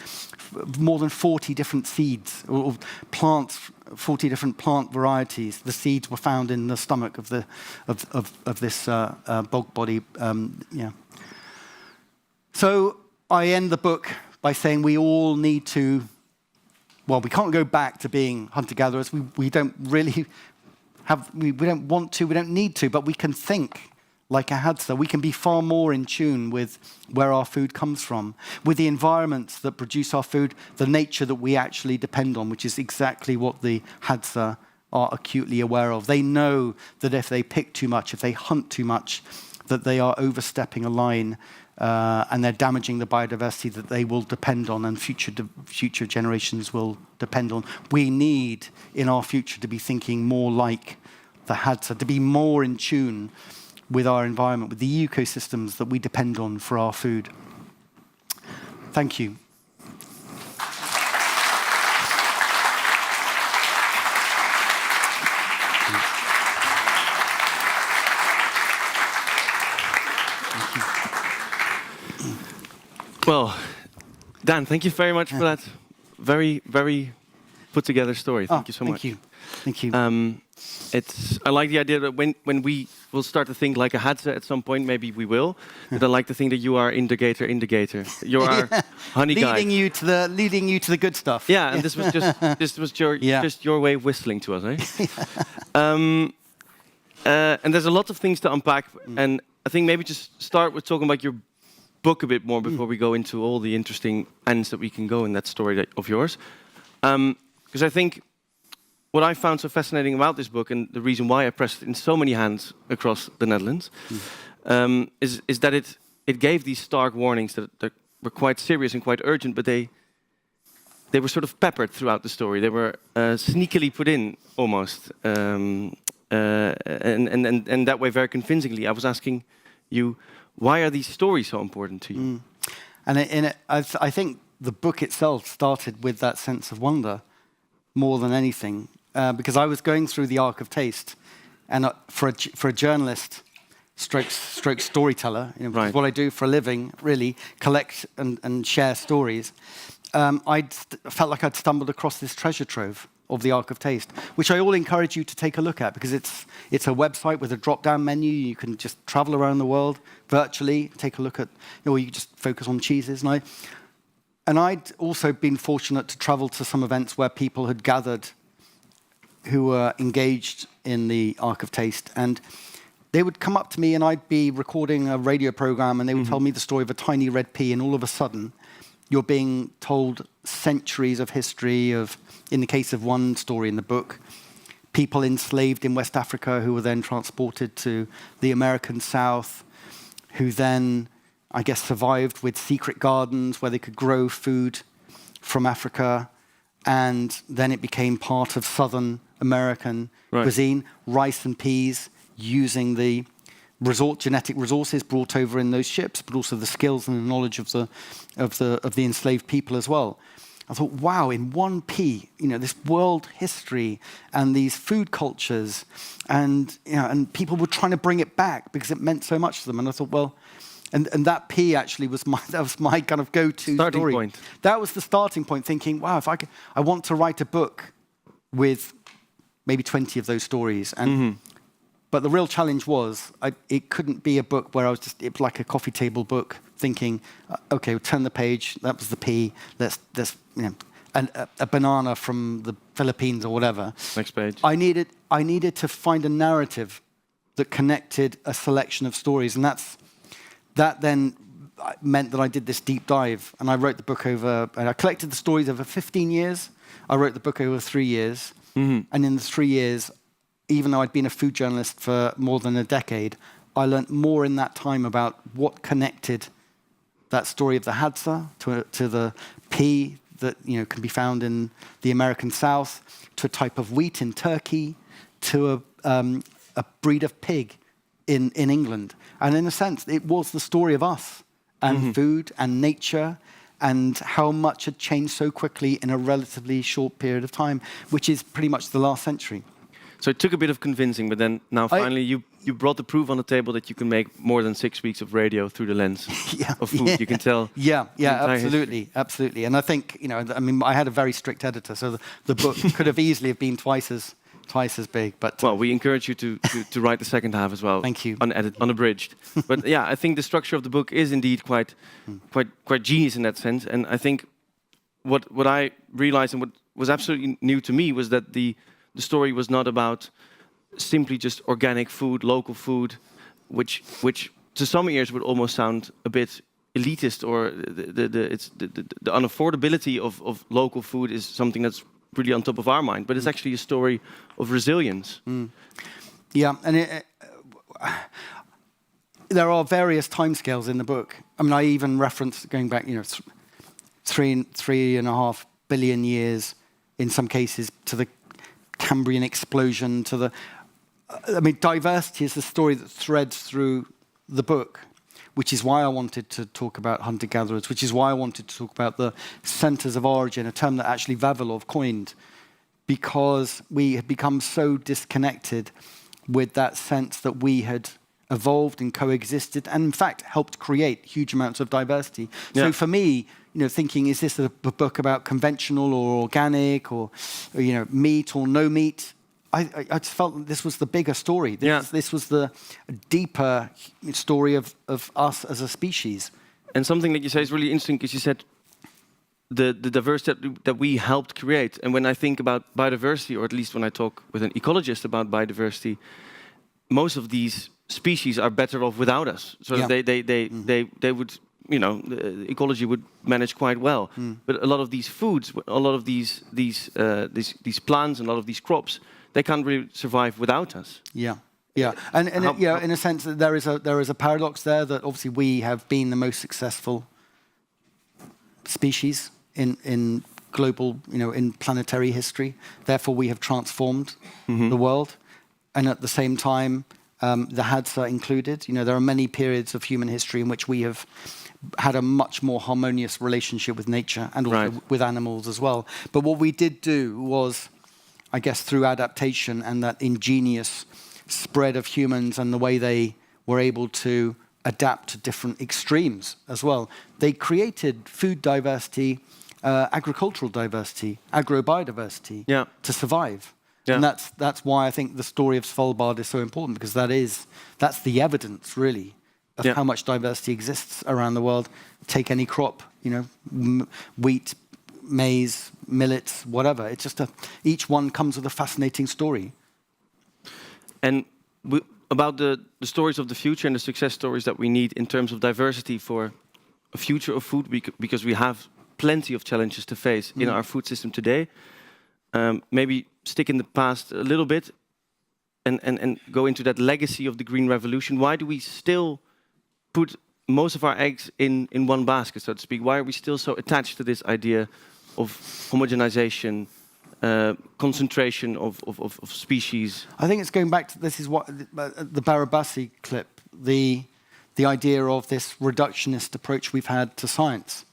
more than 40 different seeds or plants, 40 different plant varieties. The seeds were found in the stomach of this bog body. So I end the book by saying we all need to. Well, we can't go back to being hunter-gatherers. We don't really have, we don't want to, we don't need to, but we can think like a Hadza. We can be far more in tune with where our food comes from, with the environments that produce our food, the nature that we actually depend on, which is exactly what the Hadza are acutely aware of. They know that if they pick too much, if they hunt too much, that they are overstepping a line and they're damaging the biodiversity that they will depend on and future generations will depend on. We need, in our future, to be thinking more like the Hadza, to be more in tune with our environment, with the ecosystems that we depend on for our food. Thank you. Well, Dan, thank you very much for that very, very put together story. Thank you so much. Thank you. I like the idea that when we will start to think like a Hadza at some point, maybe we will. But I like to think that you are indicator. You're our honey guy. Leading you to the good stuff. Yeah, and this was just your way of whistling to us, eh? And there's a lot of things to unpack, and I think maybe just start with talking about your book a bit more before we go into all the interesting ends that we can go in that story of yours. Because I think what I found so fascinating about this book, and the reason why I pressed it in so many hands across the Netherlands, is that it gave these stark warnings that were quite serious and quite urgent, but they were sort of peppered throughout the story. They were sneakily put in almost, and that way very convincingly. I was asking you, why are these stories so important to you? And I think the book itself started with that sense of wonder more than anything, because I was going through the arc of taste, and for a journalist, stroke storyteller, right, what I do for a living, really collect and share stories. I felt like I'd stumbled across this treasure trove of the Arc of Taste, which I all encourage you to take a look at, because it's a website with a drop-down menu. You can just travel around the world virtually, take a look at, or you just focus on cheeses. And I'd also been fortunate to travel to some events where people had gathered who were engaged in the Arc of Taste, and they would come up to me, and I'd be recording a radio program, and they would tell me the story of a tiny red pea, and all of a sudden, you're being told centuries of history of, in the case of one story in the book, people enslaved in West Africa who were then transported to the American South, who then, I guess, survived with secret gardens where they could grow food from Africa, and then it became part of Southern American cuisine, rice and peas, using the genetic resources brought over in those ships, but also the skills and the knowledge of the enslaved people as well. I thought, wow, in one pea, this world history and these food cultures, and people were trying to bring it back because it meant so much to them. And I thought, well, and that pea actually was my kind of go-to starting story. Point. That was the starting point. Thinking, wow, if I want to write a book with maybe 20 of those stories, and. But the real challenge was, it couldn't be a book where it was like a coffee table book, thinking, okay, we'll turn the page, that was the pea, let's and a banana from the Philippines or whatever. Next page. I needed to find a narrative that connected a selection of stories, and that then meant that I did this deep dive, and I wrote the book and I collected the stories over 15 years. I wrote the book over 3 years, and in the 3 years, even though I'd been a food journalist for more than a decade, I learned more in that time about what connected that story of the Hadza to the pea that can be found in the American South, to a type of wheat in Turkey, to a breed of pig in England. And in a sense, it was the story of us and food and nature, and how much had changed so quickly in a relatively short period of time, which is pretty much the last century. So it took a bit of convincing, but then now finally you brought the proof on the table that you can make more than 6 weeks of radio through the lens of food. Yeah. You can tell. Yeah, absolutely. And I think, I had a very strict editor, so the book could have easily been twice as big. But well, we encourage you to write the second half as well. Thank you. Unabridged. But yeah, I think the structure of the book is indeed quite genius in that sense. And I think what I realized and what was absolutely new to me was that the story was not about simply just organic food, local food, which to some ears would almost sound a bit elitist, or the unaffordability of local food is something that's really on top of our mind. But it's actually a story of resilience. Yeah, and there are various timescales in the book. I mean, I even reference going back, 3.5 billion years in some cases to the Cambrian explosion. Diversity is the story that threads through the book, which is why I wanted to talk about hunter-gatherers, which is why I wanted to talk about the centers of origin, a term that actually Vavilov coined, because we had become so disconnected with that sense that we had evolved and coexisted and in fact helped create huge amounts of diversity. Yeah. So for me, thinking, is this a book about conventional or organic or meat or no meat? I just felt that this was the bigger story. This was the deeper story of us as a species. And something that you say is really interesting, because you said the diversity that we helped create. And when I think about biodiversity, or at least when I talk with an ecologist about biodiversity, most of these species are better off without us. So they would, the ecology would manage quite well. But a lot of these foods, a lot of these plants, and a lot of these crops, they can't really survive without us. Yeah, and in a sense, that there is a paradox there, that obviously we have been the most successful species in global, in planetary history. Therefore, we have transformed the world, and at the same time, the Hadza included. There are many periods of human history in which we have had a much more harmonious relationship with nature and also with animals as well. But what we did do was, I guess, through adaptation and that ingenious spread of humans and the way they were able to adapt to different extremes as well, they created food diversity, agricultural diversity, agrobiodiversity to survive. Yeah. And that's why I think the story of Svalbard is so important, because that's the evidence, really, of how much diversity exists around the world. Take any crop, wheat, maize, millets, whatever. It's just each one comes with a fascinating story. And about the stories of the future and the success stories that we need in terms of diversity for a future of food, because we have plenty of challenges to face in our food system today. Maybe stick in the past a little bit and go into that legacy of the Green Revolution. Why do we still put most of our eggs in one basket, so to speak? Why are we still so attached to this idea of homogenization, concentration of species? I think it's going back to, this is what the Barabasi clip, the idea of this reductionist approach we've had to science.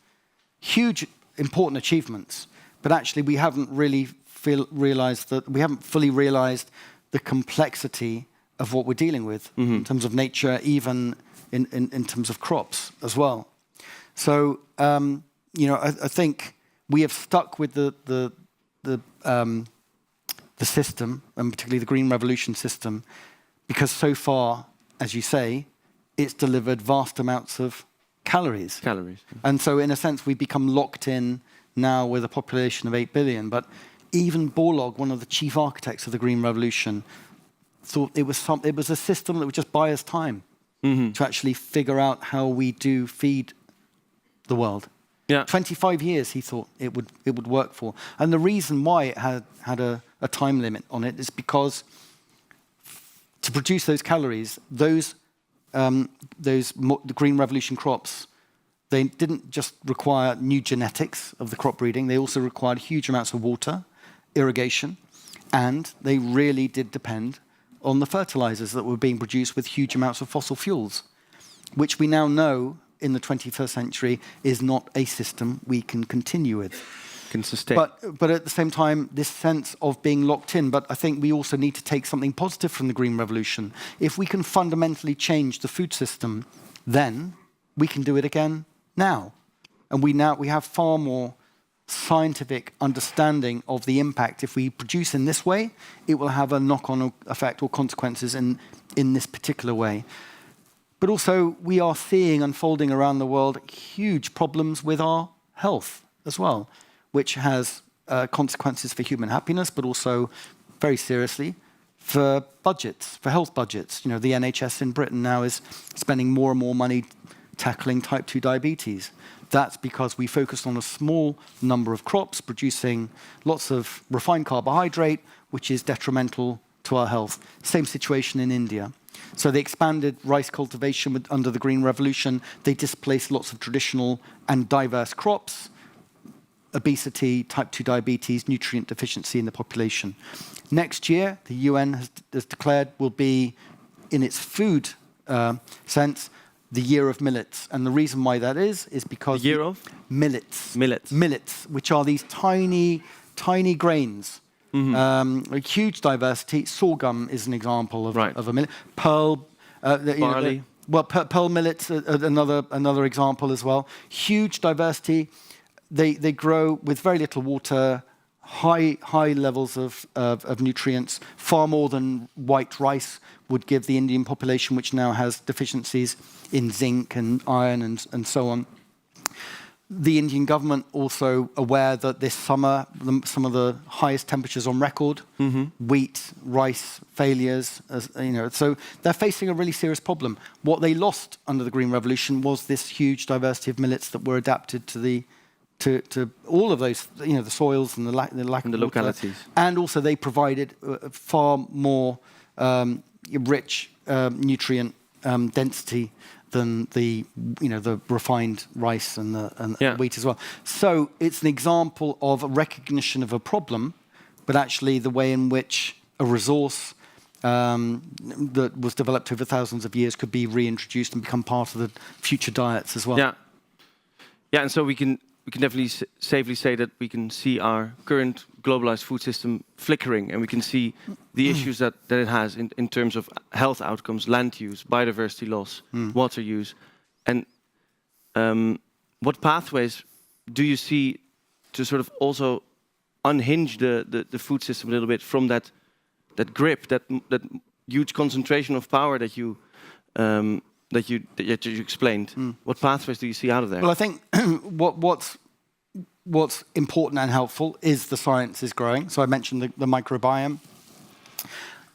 Huge, important achievements, but actually we haven't really we haven't fully realized the complexity of what we're dealing with in terms of nature, even in terms of crops as well. So I think we have stuck with the system, and particularly the Green Revolution system, because so far, as you say, it's delivered vast amounts of calories. And so in a sense, we've become locked in now with a population of 8 billion. But even Borlaug, one of the chief architects of the Green Revolution, thought it was a system that would just buy us time to actually figure out how we do feed the world. 25 years, he thought it would work for. And the reason why it had a time limit on it is because to produce those calories, the Green Revolution crops, they didn't just require new genetics of the crop breeding, they also required huge amounts of water, irrigation, and they really did depend on the fertilizers that were being produced with huge amounts of fossil fuels, which we now know in the 21st century is not a system we can continue with. Can sustain. But at the same time, this sense of being locked in, but I think we also need to take something positive from the Green Revolution. If we can fundamentally change the food system, then we can do it again now. And we have far more scientific understanding of the impact. If we produce in this way, it will have a knock-on effect or consequences in this particular way. But also, we are seeing unfolding around the world huge problems with our health as well, which has consequences for human happiness, but also, very seriously, for budgets, for health budgets. You know, the NHS in Britain now is spending more and more money tackling type 2 diabetes. That's because we focused on a small number of crops producing lots of refined carbohydrate, which is detrimental to our health. Same situation in India. So they expanded rice cultivation under the Green Revolution. They displaced lots of traditional and diverse crops, obesity, type 2 diabetes, nutrient deficiency in the population. Next year, the UN has declared will be, in its food sense, the year of millets. And the reason why that is because... The year of? Millets. Millets. Millets, which are these tiny, tiny grains. Mm-hmm. A huge diversity. Sorghum is an example of a millet. Pearl... Barley. Pearl millets, another example as well. Huge diversity. They grow with very little water, high levels of nutrients, far more than white rice would give the Indian population, which now has deficiencies in zinc and iron and so on. The Indian government also aware that this summer, some of the highest temperatures on record, wheat, rice failures, so they're facing a really serious problem. What they lost under the Green Revolution was this huge diversity of millets that were adapted to all of those, the soils and the lack and of the localities. And also they provided far more rich nutrient density than the refined rice and the wheat as well. So it's an example of a recognition of a problem, but actually the way in which a resource that was developed over thousands of years could be reintroduced and become part of the future diets as well. Yeah, and so we can definitely safely say that we can see our current globalized food system flickering, and we can see the issues that it has in terms of health outcomes, land use, biodiversity loss, water use. And what pathways do you see to sort of also unhinge the food system a little bit from that grip, that huge concentration of power that you explained? What pathways do you see out of there? Well, I think what's important and helpful is the science is growing. So I mentioned the microbiome.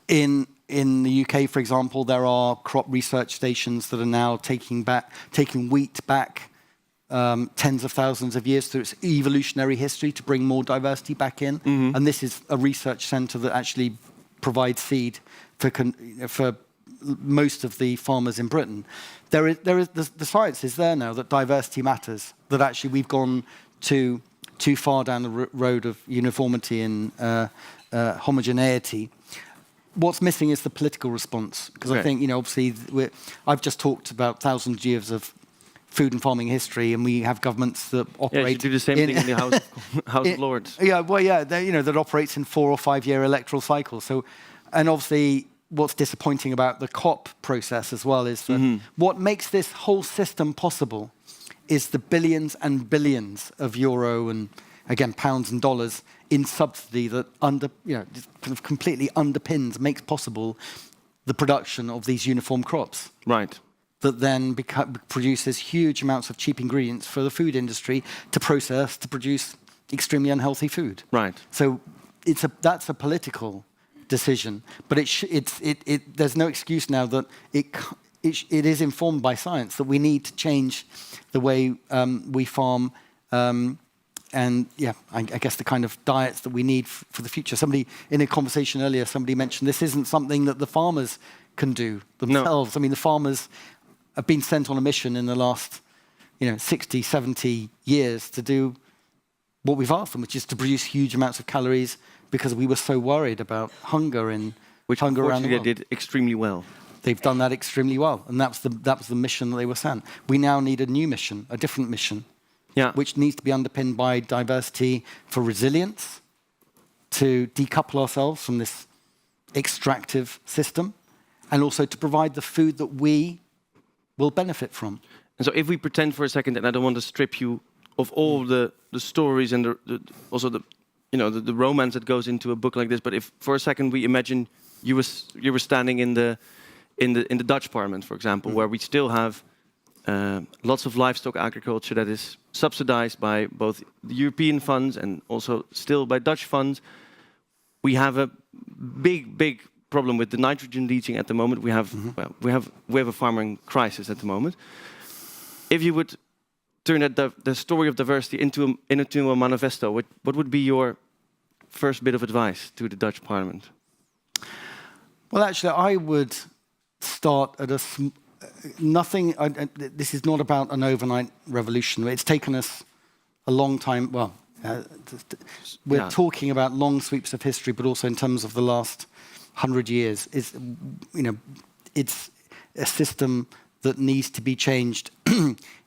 In the UK, for example, there are crop research stations that are now taking wheat back tens of thousands of years through its evolutionary history to bring more diversity back in. And this is a research centre that actually provides seed for most of the farmers in Britain. The science is there now that diversity matters, that actually we've gone too far down the road of uniformity and homogeneity. What's missing is the political response, because I think, obviously, I've just talked about thousands of years of food and farming history, and we have governments that operate... Yeah, you do the same thing in the House of Lords. Yeah, well, yeah, that operates in 4 or 5 year electoral cycles. So, and obviously, what's disappointing about the COP process as well is that what makes this whole system possible is the billions and billions of euro and, again, pounds and dollars in subsidy that just kind of completely underpins, makes possible the production of these uniform crops. Right. That then produces huge amounts of cheap ingredients for the food industry to process to produce extremely unhealthy food. Right. So that's a political decision, but there's no excuse now that it is informed by science that we need to change the way we farm, and I guess the kind of diets that we need for the future. Somebody in a conversation earlier, somebody mentioned this isn't something that the farmers can do themselves. No. I mean, the farmers have been sent on a mission in the last 60, 70 years to do what we've asked them, which is to produce huge amounts of calories, because we were so worried about hunger around the world. Which they did extremely well. They've done that extremely well, and that was the mission that they were sent. We now need a new mission, a different mission, which needs to be underpinned by diversity for resilience, to decouple ourselves from this extractive system, and also to provide the food that we will benefit from. And so if we pretend for a second, and I don't want to strip you of all the stories and also the romance that goes into a book like this, but if for a second we imagine you were standing in the Dutch Parliament, for example, where we still have lots of livestock agriculture that is subsidized by both the European funds and also still by Dutch funds. We have a big problem with the nitrogen leaching at the moment. We have we have a farming crisis at the moment. If you would turn the story of diversity into a manifesto, what would be your first bit of advice to the Dutch Parliament? Well, actually, I would start at nothing. This is not about an overnight revolution. It's taken us a long time. Well, we're talking about long sweeps of history, but also in terms of the last 100 years. It's a system that needs to be changed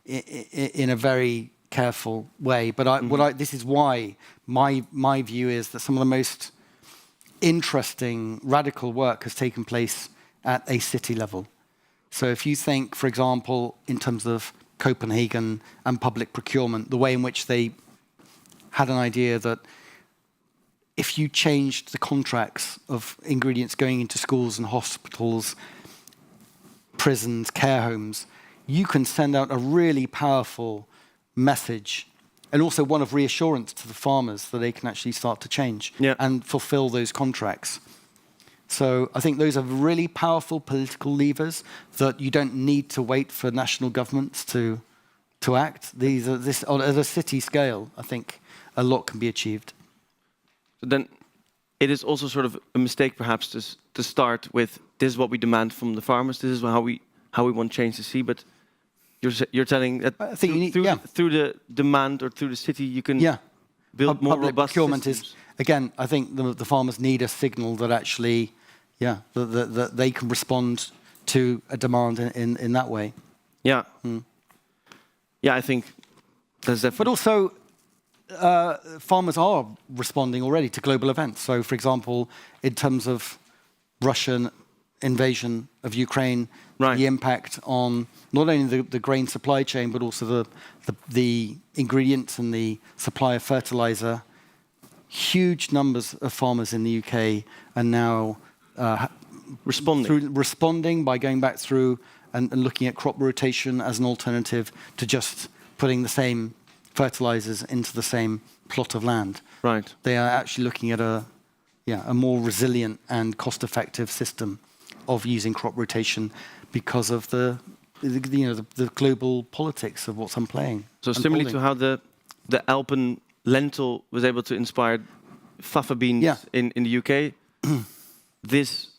in a very careful way. But this is why my view is that some of the most interesting radical work has taken place at a city level. So if you think, for example, in terms of Copenhagen and public procurement, the way in which they had an idea that if you changed the contracts of ingredients going into schools and hospitals, prisons, care homes, you can send out a really powerful message, and also one of reassurance to the farmers that they can actually start to change and fulfill those contracts. So I think those are really powerful political levers that you don't need to wait for national governments to act. At a city scale, I think a lot can be achieved. So then it is also sort of a mistake perhaps to start with, this is what we demand from the farmers, this is how we want change to see, but you're telling that I think through the demand or through the city you can build more public robust procurement systems. Again, I think the farmers need a signal that actually, that they can respond to a demand in that way. Yeah. Yeah, I think there's definitely... But also, farmers are responding already to global events. So, for example, in terms of Russian invasion of Ukraine, the impact on not only the grain supply chain, but also the ingredients and the supply of fertilizer. Huge numbers of farmers in the UK are now responding by going back through and looking at crop rotation as an alternative to just putting the same fertilizers into the same plot of land. Right. They are actually looking at a more resilient and cost-effective system of using crop rotation because of the global politics of what's unplaying. So similarly to how the Alpen lentil was able to inspire fava beans in the UK, this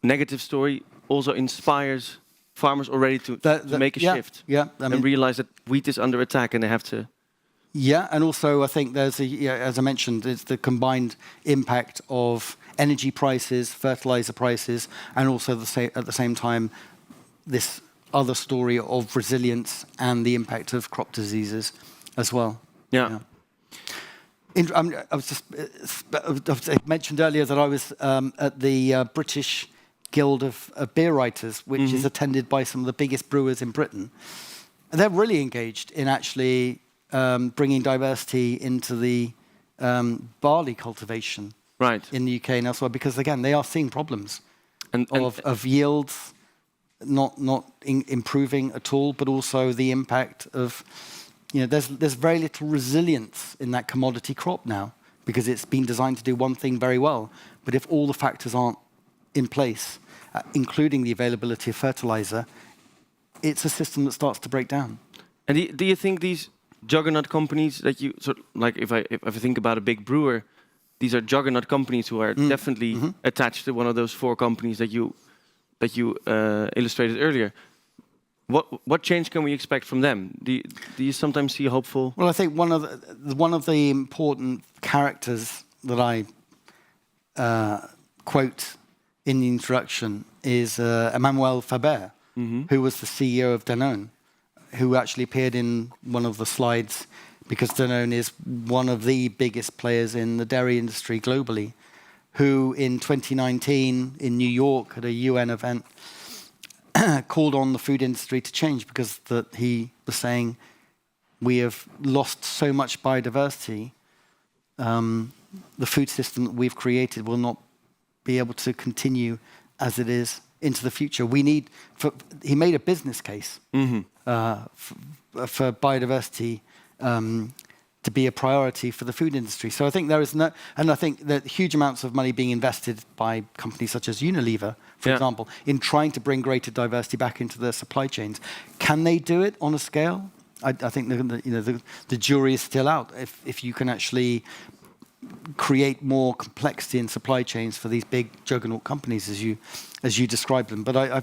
negative story also inspires farmers already to make a shift and realize that wheat is under attack and they have to... Yeah, and also I think there's as I mentioned, it's the combined impact of energy prices, fertilizer prices, and also at the same time, this other story of resilience and the impact of crop diseases as well. Yeah. I mentioned earlier that I was at the British Guild of Beer Writers, which is attended by some of the biggest brewers in Britain. And they're really engaged in actually bringing diversity into the barley cultivation in the UK and elsewhere, because again, they are seeing problems of yields not improving at all, but also the impact of, there's very little resilience in that commodity crop now, because it's been designed to do one thing very well. But if all the factors aren't in place, including the availability of fertilizer, it's a system that starts to break down. And do you think these juggernaut companies that you sort of, like, if I think about a big brewer, these are juggernaut companies who are definitely attached to one of those four companies that you illustrated earlier. What change can we expect from them? Do you sometimes see hopeful? Well, I think one of the important characters that I quote in the introduction is Emmanuel Faber, who was the CEO of Danone, who actually appeared in one of the slides because Danone is one of the biggest players in the dairy industry globally, who in 2019 in New York at a UN event called on the food industry to change, because he was saying, we have lost so much biodiversity, the food system that we've created will not be able to continue as it is into the future. He made a business case for biodiversity to be a priority for the food industry. So I think there is and I think that huge amounts of money being invested by companies such as Unilever, for example, in trying to bring greater diversity back into their supply chains. Can they do it on a scale? I think the jury is still out. If you can actually create more complexity in supply chains for these big juggernaut companies, as you describe them. But I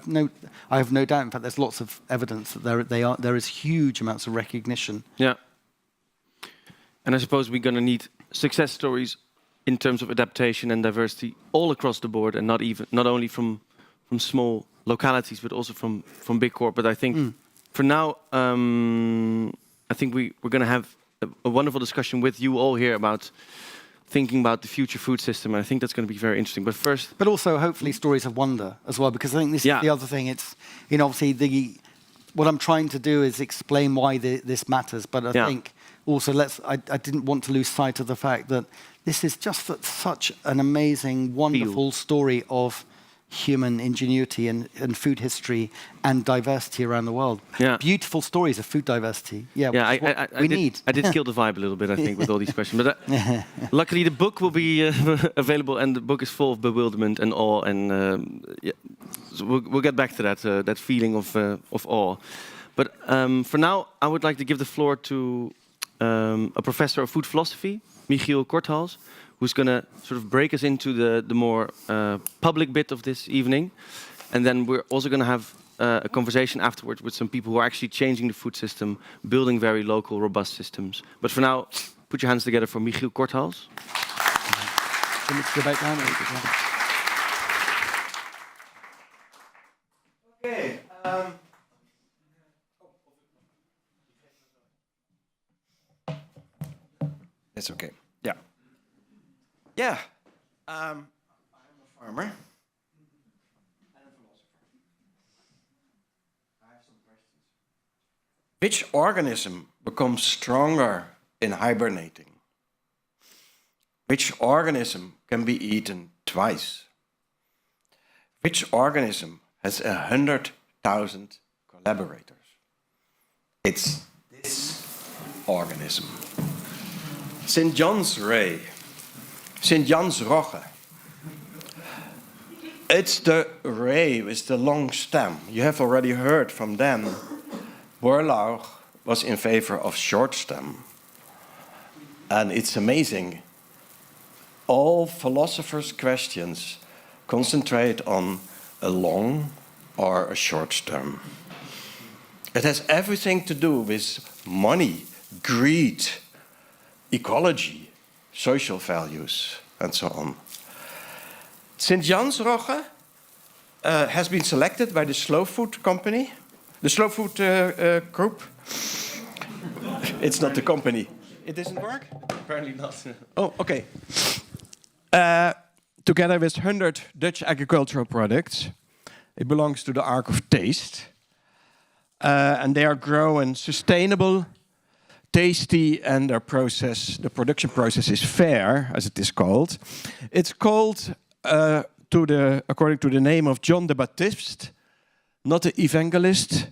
have no doubt. In fact, there's lots of evidence that there is huge amounts of recognition. Yeah. And I suppose we're going to need success stories in terms of adaptation and diversity all across the board, and not only from small localities, but also from big corp. But I think for now, I think we're going to have a wonderful discussion with you all here about thinking about the future food system. And I think that's going to be very interesting. But first, but also hopefully stories of wonder as well, because I think this is the other thing. It's obviously what I'm trying to do is explain why this matters. But I think also I didn't want to lose sight of the fact that this is just such an amazing, wonderful story of human ingenuity and food history and diversity around the world. Yeah. Beautiful stories of food diversity. I did kill the vibe a little bit, I think, with all these questions. But luckily, the book will be available, and the book is full of bewilderment and awe. And so we'll get back to that feeling of awe. But for now, I would like to give the floor to a professor of food philosophy, Michiel Korthals, who's going to sort of break us into the more public bit of this evening. And then we're also going to have a conversation afterwards with some people who are actually changing the food system, building very local, robust systems. But for now, put your hands together for Michiel Korthals. Okay. It's okay. Yeah. Yeah. I'm a farmer. And a philosopher. I have some questions. Which organism becomes stronger in hibernating? Which organism can be eaten twice? Which organism has 100,000 collaborators? It's this organism. St. John's Ray. St. John's Rogge. It's the ray with the long stem. You have already heard from Dan. Borlaug was in favor of short stem. And it's amazing. All philosophers' questions concentrate on a long or a short stem. It has everything to do with money, greed, ecology, social values, and so on. St. John's Rogge has been selected by the Slow Food Company, the Slow Food Group. It's not the company. It doesn't work? Apparently not. Oh, okay. Together with 100 Dutch agricultural products. It belongs to the Ark of Taste. And they are growing sustainable, tasty, and the production process is fair, as it is called. It's called, according to the name of John the Baptist, not the evangelist.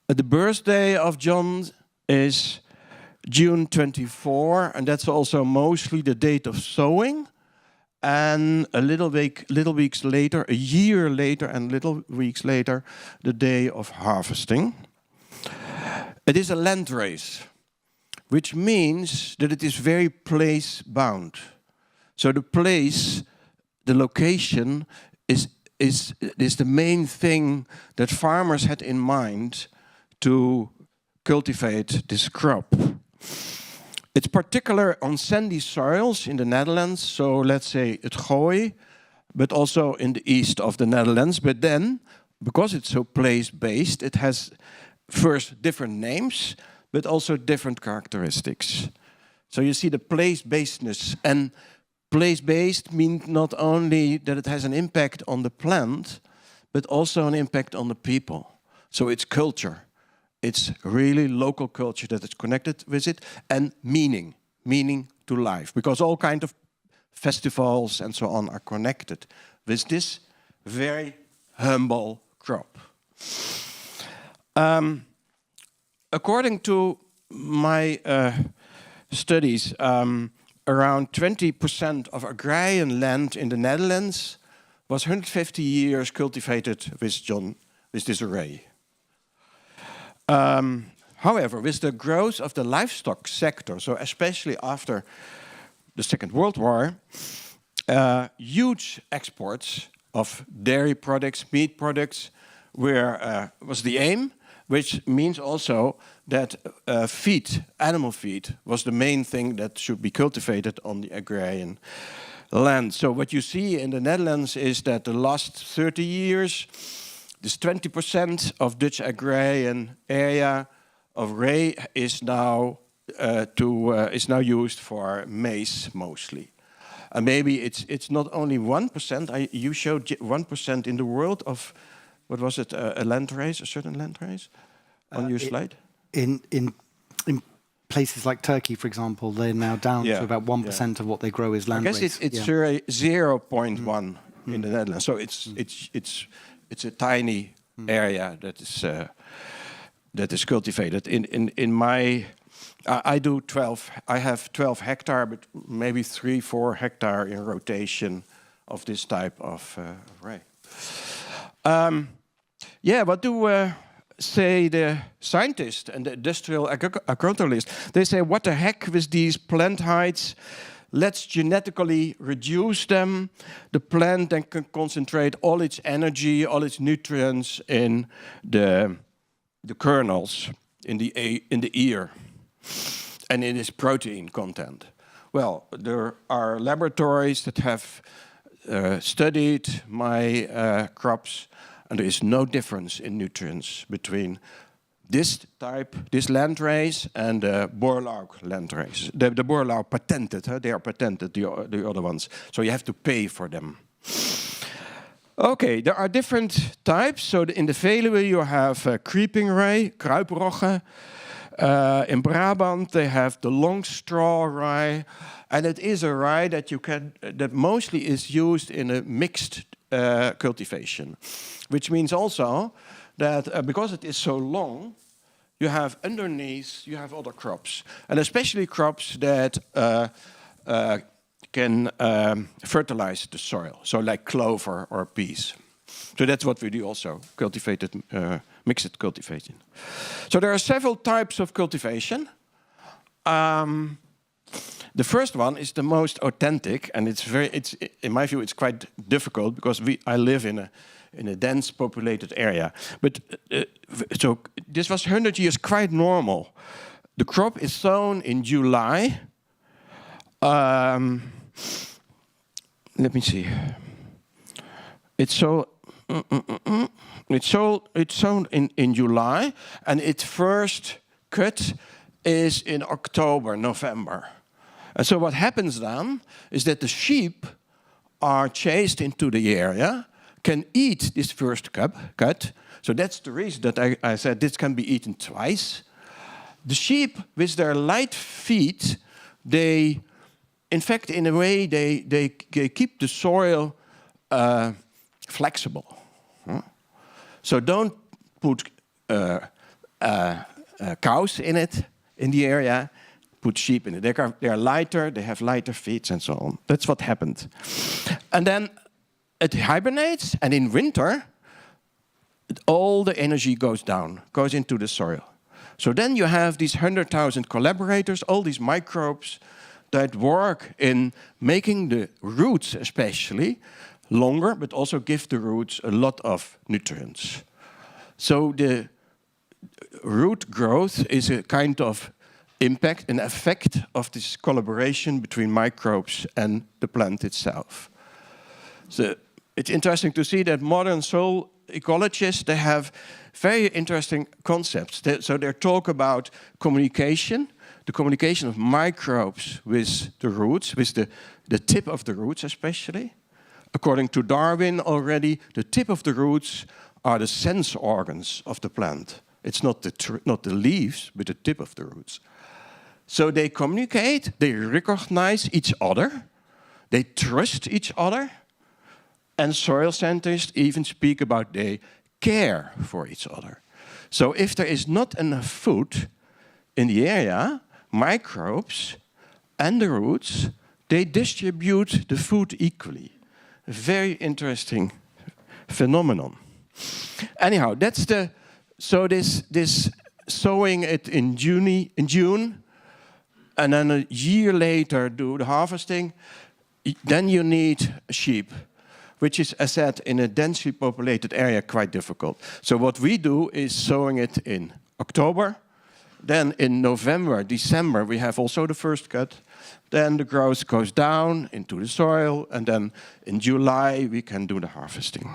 The birthday of John is June 24, and that's also mostly the date of sowing. And a little weeks later, a year later, and little weeks later, the day of harvesting. It is a land race, which means that it is very place-bound. So the place, the location, is the main thing that farmers had in mind to cultivate this crop. It's particular on sandy soils in the Netherlands, so let's say het Gooi, but also in the east of the Netherlands. But then, because it's so place-based, it has first different names, but also different characteristics. So you see the place-basedness, and place-based means not only that it has an impact on the plant, but also an impact on the people. So it's culture. It's really local culture that is connected with it, and meaning to life, because all kinds of festivals and so on are connected with this very humble crop. According to my studies, around 20% of agrarian land in the Netherlands was 150 years cultivated with this array. However, with the growth of the livestock sector, so especially after the Second World War, huge exports of dairy products, meat products, was the aim, which means also that animal feed, was the main thing that should be cultivated on the agrarian land. So what you see in the Netherlands is that the last 30 years, this 20% of Dutch agrarian area of array is now used for maize mostly. And maybe it's not only 1%. You showed 1% in the world of, what was it, a land race, a certain land race, on your slide? In places like Turkey, for example, they're now down to about 1% of what they grow is land race. I guess it's 0.1 in the Netherlands. So it's a tiny area that is cultivated. In my I have 12 hectare, but maybe 3-4 hectare in rotation of this type of array. What do say the scientists and the industrial agriculturalists? They say, what the heck with these plant heights? Let's genetically reduce them. The plant then can concentrate all its energy, all its nutrients in the kernels, in the ear, and in its protein content. Well, there are laboratories that have studied my crops, and there is no difference in nutrients between this land race and the Boerlaug land race. The Boerlaug patented, they are patented, the other ones. So you have to pay for them. Okay, there are different types. So in the Veluwe you have creeping rye, kruiprogge. In Brabant they have the long straw rye, and it is a rye that mostly is used in a mixed cultivation, which means also that because it is so long, you have underneath other crops, and especially crops that can fertilize the soil, so like clover or peas. So that's what we do also, mixed cultivation. So there are several types of cultivation. The first one is the most authentic, and it's in my view it's quite difficult because I live in a dense populated area. But so this was 100 years quite normal. The crop is sown in July. Let me see. It's sown in July, and its first cut is in October, November. And so what happens then is that the sheep are chased into the area, can eat this first cut. So that's the reason that I said this can be eaten twice. The sheep, with their light feet, in fact, in a way, they keep the soil flexible. So don't put cows in the area. Put sheep in it. They are lighter. They have lighter feet and so on. That's what happened. And then it hibernates, and in winter, all the energy goes into the soil. So then you have these 100,000 collaborators, all these microbes that work in making the roots especially longer, but also give the roots a lot of nutrients. So the root growth is a kind of impact, an effect of this collaboration between microbes and the plant itself. So it's interesting to see that modern soil ecologists, they have very interesting concepts. So they talk about communication, the communication of microbes with the roots, with the tip of the roots especially. According to Darwin already, the tip of the roots are the sense organs of the plant. It's not the leaves, but the tip of the roots. So they communicate, they recognize each other, they trust each other, and soil scientists even speak about they care for each other. So if there is not enough food in the area, microbes and the roots, they distribute the food equally. A very interesting phenomenon. Anyhow, that's the this sowing it in June, and then a year later do the harvesting. Then you need sheep, which is, as said, in a densely populated area quite difficult. So what we do is sowing it in October. Then in November, December, we have also the first cut. Then the growth goes down into the soil, and then in July we can do the harvesting.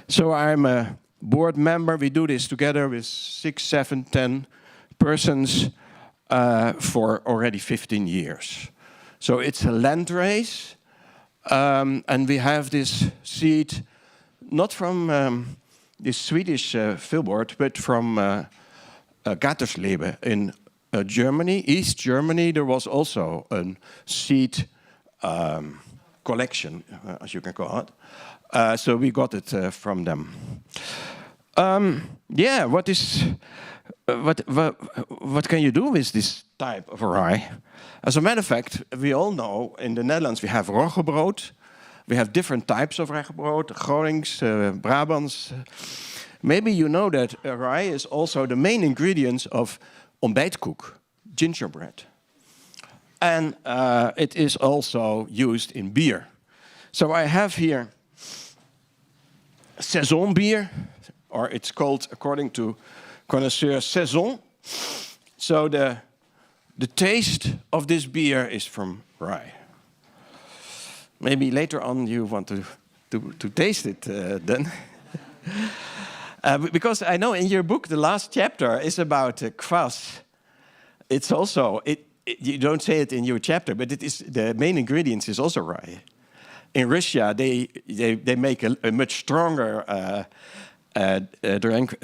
So I'm a board member. We do this together with 6, 7, 10 persons for already 15 years. So it's a land race, and we have this seed not from this Swedish filbert, but from Gattersleben in Germany, East Germany. There was also a seed collection, as you can call it. So we got it from them. Yeah, what can you do with this type of rye? As a matter of fact, we all know in the Netherlands we have roggebrood. We have different types of roggebrood, Gronings, Brabants. Maybe you know that rye is also the main ingredients of ontbijtkoek, gingerbread. And it is also used in beer. So I have here saison beer, or it's called, according to connoisseurs, saison. So the taste of this beer is from rye. Maybe later on you want to taste it then. Because I know in your book, the last chapter is about kvass. It's also, you don't say it in your chapter, but it is the main ingredients is also rye. In Russia, they make a much stronger drink,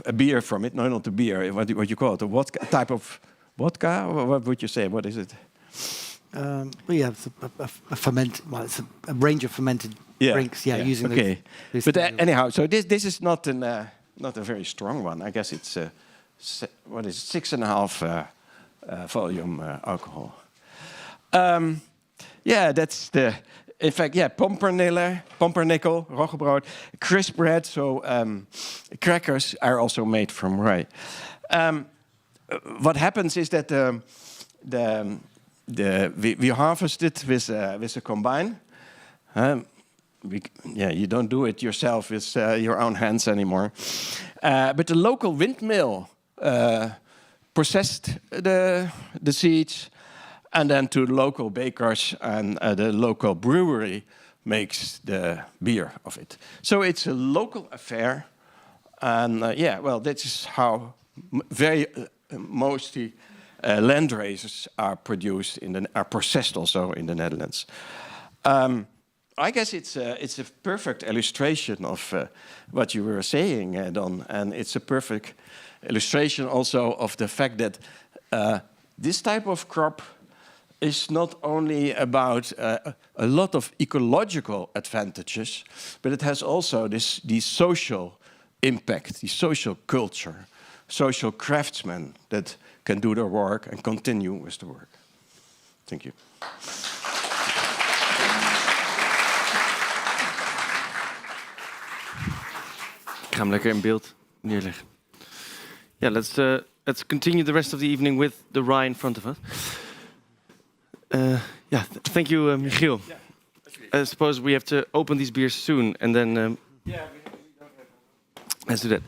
a beer from it. No, not a beer. What you call it? A vodka type of vodka? What would you say? What is it? Yeah, it's a ferment. Well, it's a range of fermented drinks. Yeah, using those but anyhow, so this is not not a very strong one. I guess it's 6.5 volume alcohol. Yeah, that's the. In fact, yeah, pumpernickel, roggebrood, crisp bread. So crackers are also made from rye. What happens is that we harvest it with a combine. You don't do it yourself with your own hands anymore. But the local windmill processed the seeds, and then to the local bakers, and the local brewery makes the beer of it. So it's a local affair, and that is how mostly land races are produced are processed also in the Netherlands. I guess it's a perfect illustration of what you were saying, Don, and it's a perfect illustration also of the fact that this type of crop is not only about a lot of ecological advantages, but it has also the social impact, the social culture, social craftsmen that can do their work and continue with the work. Thank you. Ik ga hem lekker in beeld neerleggen. Yeah, let's continue the rest of the evening with the rye in front of us. Thank you, Michiel. I suppose we have to open these beers soon, and then We don't have. Let's do that.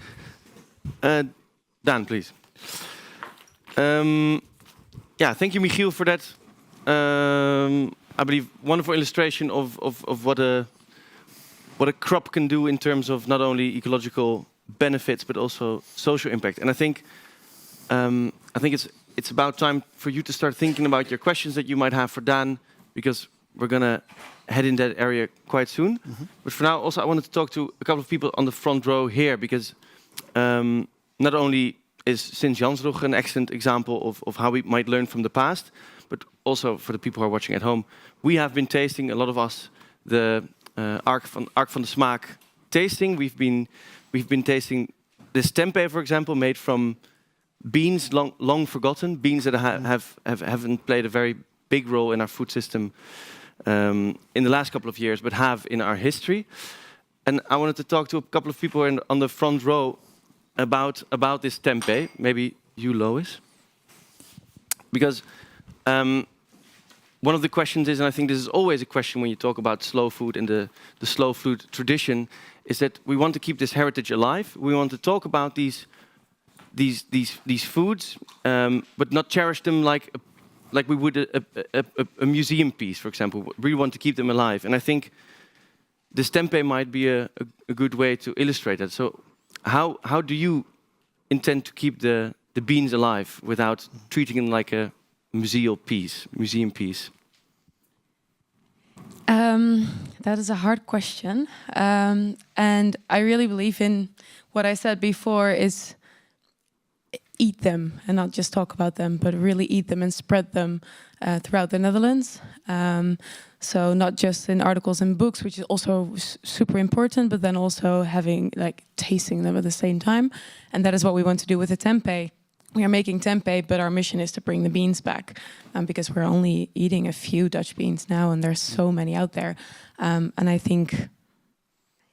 Dan, please. Thank you, Michiel, for that. I believe wonderful illustration of what a crop can do in terms of not only ecological benefits but also social impact. And I think it's about time for you to start thinking about your questions that you might have for Dan, because we're gonna head in that area quite soon. Mm-hmm. But for now, also I wanted to talk to a couple of people on the front row here, because not only is Sint-Jansrug an excellent example of how we might learn from the past, but also for the people who are watching at home, we have been tasting, a lot of us, the Ark van de Smaak tasting. We've been tasting this tempeh, for example, made from beans long forgotten, beans that haven't played a very big role in our food system in the last couple of years, but have in our history. And I wanted to talk to a couple of people on the front row about this tempeh. Maybe you, Lois, because one of the questions is, and I think this is always a question when you talk about slow food and the slow food tradition, is that we want to keep this heritage alive. We want to talk about these foods, but not cherish them like we would a museum piece, for example. We really want to keep them alive. And I think this tempeh might be a good way to illustrate that. So how do you intend to keep the beans alive without treating them like a museum piece? That is a hard question. And I really believe in what I said before is eat them and not just talk about them, but really eat them and spread them throughout the Netherlands. So not just in articles and books, which is also super important, but then also having tasting them at the same time. And that is what we want to do with the tempeh. We are making tempeh, but our mission is to bring the beans back because we're only eating a few Dutch beans now, and there's so many out there. And I think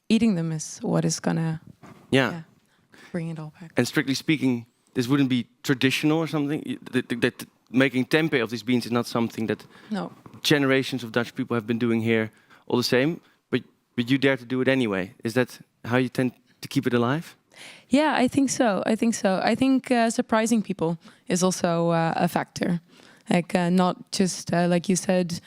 eating them is what is gonna bring it all back. And strictly speaking, this wouldn't be traditional or something. That making tempeh of these beans is not something that generations of Dutch people have been doing here all the same. But you dare to do it anyway. Is that how you tend to keep it alive? Yeah, I think so. I think surprising people is also a factor. Not just, like you said,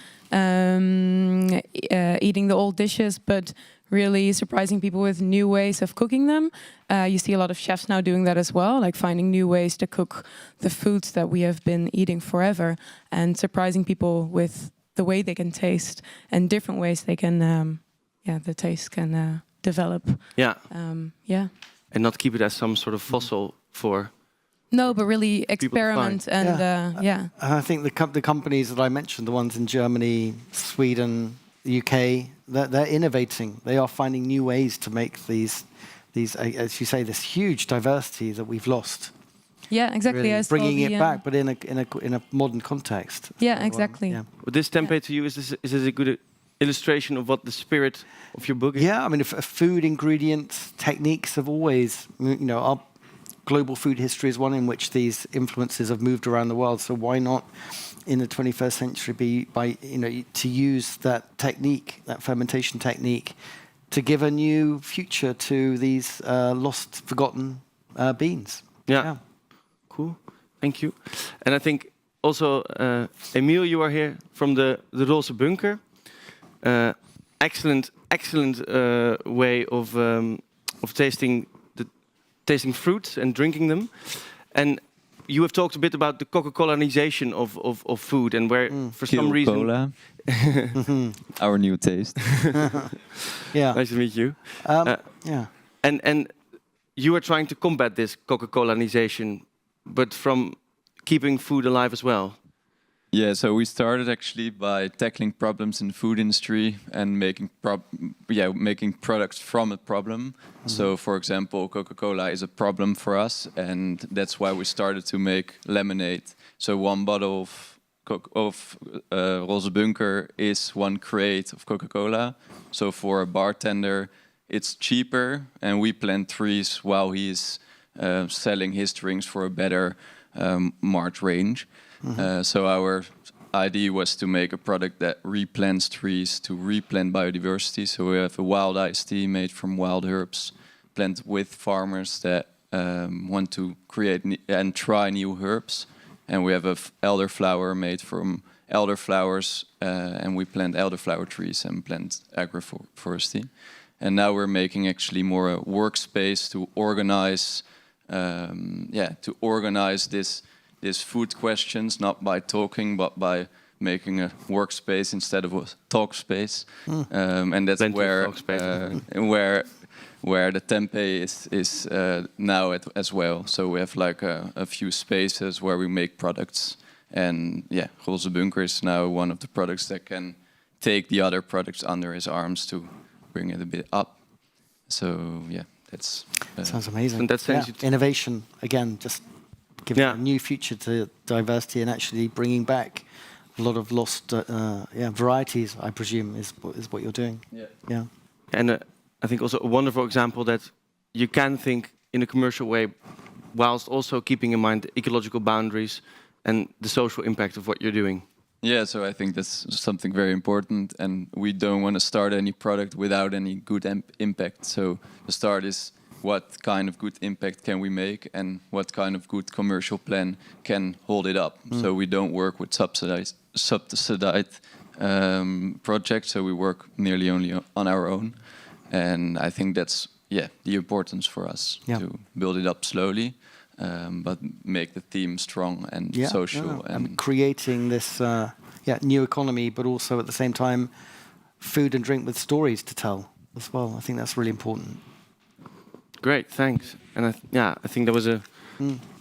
eating the old dishes, but really surprising people with new ways of cooking them. You see a lot of chefs now doing that as well, like finding new ways to cook the foods that we have been eating forever, and surprising people with the way they can taste and different ways they can, the taste can develop. Yeah. And not keep it as some sort of fossil for... No, but really experiment and I think the companies that I mentioned, the ones in Germany, Sweden, the UK, they're innovating. They are finding new ways to make these, as you say, this huge diversity that we've lost. Yeah, exactly. Really bringing it back, but in a modern context. Yeah, exactly. But this tempeh to you, is this a good illustration of what the spirit of your book is? Yeah, I mean, food ingredients, techniques have always, our global food history is one in which these influences have moved around the world. So why not in the 21st century to use that technique, that fermentation technique, to give a new future to these lost, forgotten beans? Yeah. Cool. Thank you. And I think also, Emiel, you are here from the Roze Bunker. Excellent way of tasting fruits and drinking them. And you have talked a bit about the Coca-Colanization of food, and where for some reason... Cola. Our new taste. Yeah. Nice to meet you. Yeah. And you are trying to combat this Coca-Colanization, but from keeping food alive as well. Yeah, so we started actually by tackling problems in the food industry and making products from a problem. So, for example, Coca-Cola is a problem for us, and that's why we started to make lemonade. So one bottle of Roze Bunker is one crate of Coca-Cola. So for a bartender, it's cheaper, and we plant trees while he is selling his drinks for a better March range. So our idea was to make a product that replants trees to replant biodiversity. So we have a wild iced tea made from wild herbs, planted with farmers that want to create and try new herbs. And we have a elderflower made from elderflowers, and we plant elderflower trees and plant agroforestry. And now we're making actually more a workspace to organize, these food questions, not by talking, but by making a workspace instead of a talk space. And that's where the tempeh is now as well. So we have like a few spaces where we make products. And Roze Bunker is now one of the products that can take the other products under his arms to bring it a bit up. So that's... Sounds amazing. In that sense, innovation, again, just giving a new future to diversity and actually bringing back a lot of lost varieties, I presume, is what you're doing. Yeah. And I think also a wonderful example that you can think in a commercial way whilst also keeping in mind the ecological boundaries and the social impact of what you're doing. Yeah, so I think that's something very important, and we don't want to start any product without any good impact. So the start is what kind of good impact can we make, and what kind of good commercial plan can hold it up. So we don't work with subsidized projects, so we work nearly only on our own. And I think that's the importance for us to build it up slowly, but make the theme strong and social. And creating this new economy, but also at the same time, food and drink with stories to tell as well. I think that's really important. Great, thanks. And I think that was a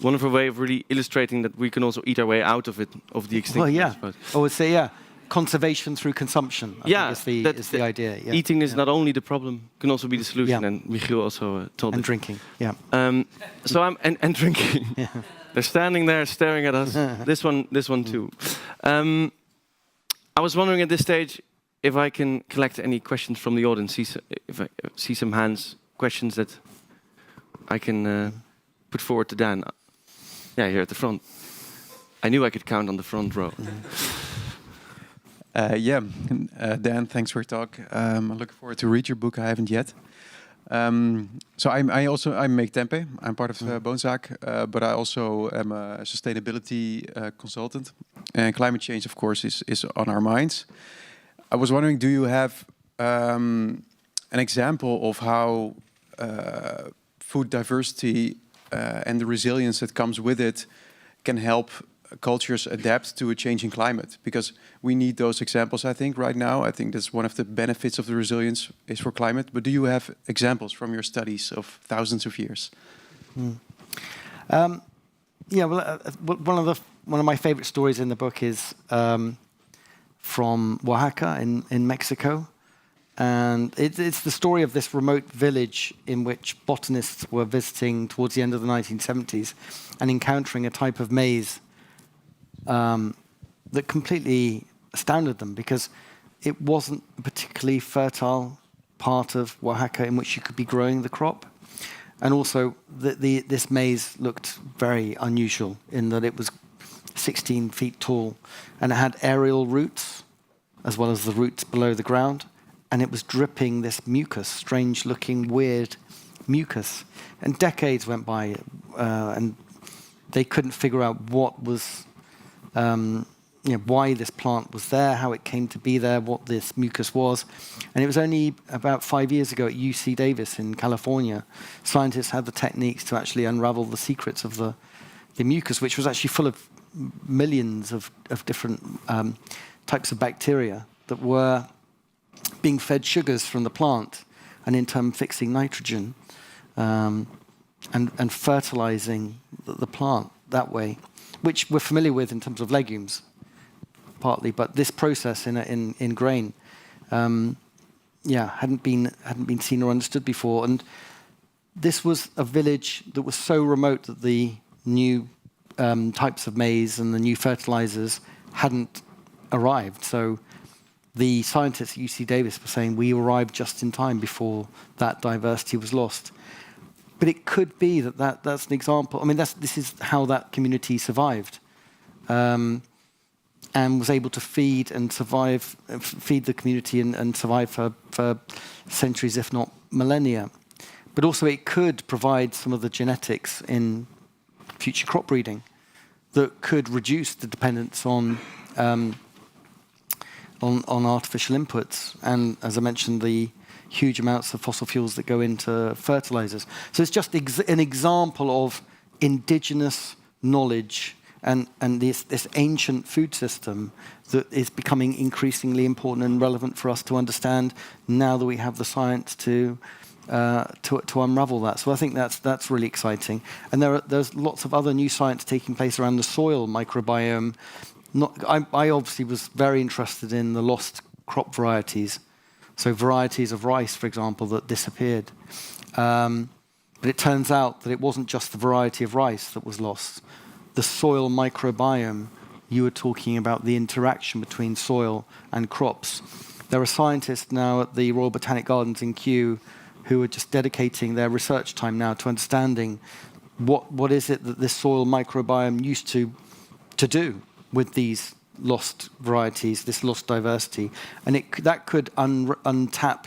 wonderful way of really illustrating that we can also eat our way out of it, of the extinction. Well, I would say, conservation through consumption. I think is the idea. Yeah. Eating is not only the problem, can also be the solution. And Michiel also told and it. Drinking, So and drinking. They're standing there staring at us. This one too. I was wondering at this stage if I can collect any questions from the audience. If I see some hands, questions that I can put forward to Dan. Here at the front. I knew I could count on the front row. Dan, thanks for your talk. I'm looking forward to read your book. I haven't yet. So I make tempeh. I'm part of Boonzaak, but I also am a sustainability consultant. And climate change, of course, is on our minds. I was wondering, do you have an example of how food diversity and the resilience that comes with it can help cultures adapt to a changing climate? Because we need those examples, I think, right now. I think that's one of the benefits of the resilience is for climate. But do you have examples from your studies of thousands of years? One of my favorite stories in the book is from Oaxaca in Mexico. And it's the story of this remote village in which botanists were visiting towards the end of the 1970s and encountering a type of maize that completely astounded them, because it wasn't a particularly fertile part of Oaxaca in which you could be growing the crop. And also, this maize looked very unusual in that it was 16 feet tall, and it had aerial roots, as well as the roots below the ground, and it was dripping this mucus, strange-looking, weird mucus. And decades went by, and they couldn't figure out what was... why this plant was there, how it came to be there, what this mucus was. And it was only about 5 years ago at UC Davis in California, scientists had the techniques to actually unravel the secrets of the mucus, which was actually full of millions of different types of bacteria that were being fed sugars from the plant and in turn fixing nitrogen and fertilizing the plant that way, which we're familiar with in terms of legumes, partly, but this process in grain, hadn't been seen or understood before. And this was a village that was so remote that the new types of maize and the new fertilizers hadn't arrived. So the scientists at UC Davis were saying we arrived just in time before that diversity was lost. But it could be that's an example. I mean, this is how that community survived, and was able to feed the community and survive for centuries, if not millennia. But also, it could provide some of the genetics in future crop breeding that could reduce the dependence on artificial inputs, and as I mentioned, the huge amounts of fossil fuels that go into fertilizers. So it's just an example of indigenous knowledge and this ancient food system that is becoming increasingly important and relevant for us to understand now that we have the science to unravel that. So I think that's really exciting. And there's lots of other new science taking place around the soil microbiome. I obviously was very interested in the lost crop varieties. So varieties of rice, for example, that disappeared. But it turns out that it wasn't just the variety of rice that was lost. the soil microbiome, you were talking about the interaction between soil and crops. There are scientists now at the Royal Botanic Gardens in Kew who are just dedicating their research time now to understanding what is it that this soil microbiome used to do with these lost varieties, this lost diversity, and that could untap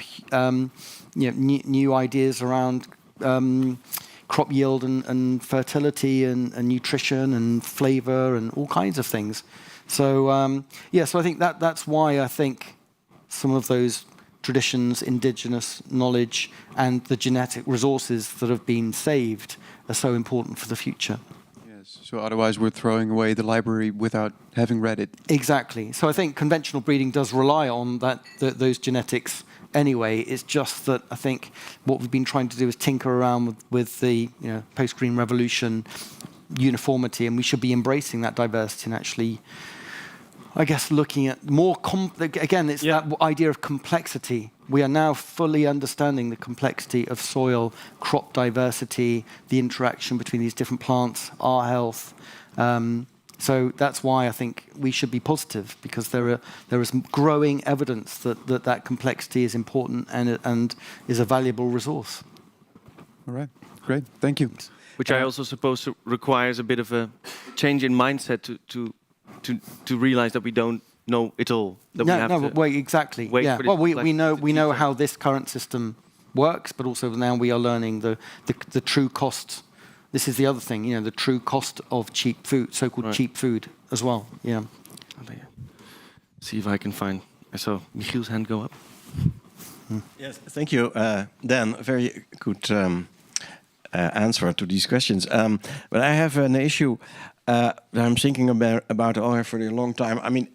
new ideas around crop yield and fertility and nutrition and flavor and all kinds of things. So so I think that's why I think some of those traditions, indigenous knowledge, and the genetic resources that have been saved are so important for the future. Yes. So otherwise, we're throwing away the library without having read it. Exactly. So I think conventional breeding does rely on those genetics anyway. It's just that I think what we've been trying to do is tinker around with the post-green revolution uniformity, and we should be embracing that diversity and actually, I guess, looking at more again, it's that idea of complexity. We are now fully understanding the complexity of soil, crop diversity, the interaction between these different plants, our health. So that's why I think we should be positive, because there is growing evidence that complexity is important and is a valuable resource. All right, great, thank you. Which I also suppose requires a bit of a change in mindset to realize that we don't know it all. That we have to wait, exactly. wait Yeah. for this Well, we complexity know to- how this current system works, but also now we are learning the true cost. This is the other thing, the true cost of cheap food, so-called cheap food as well. Yeah. See if I can find. I saw Michiel's hand go up. Yes, thank you, Dan. Very good answer to these questions. But I have an issue that I'm thinking about for a long time. I mean,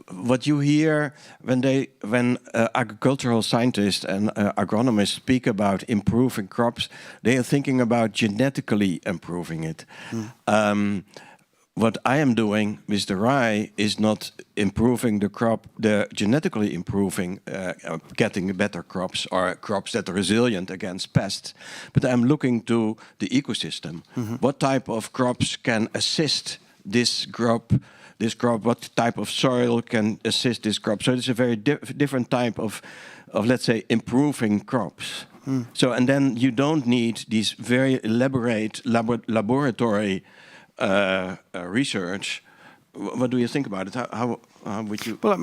what you hear when agricultural scientists and agronomists speak about improving crops, they are thinking about genetically improving it. What I am doing with the rye is not improving the crop, the genetically improving, getting better crops or crops that are resilient against pests, but I'm looking to the ecosystem. What type of crops can assist this crop? What type of soil can assist this crop? So it's a very different type of, let's say, improving crops. So, and then you don't need these very elaborate laboratory research. What do you think about it? How would you? Well,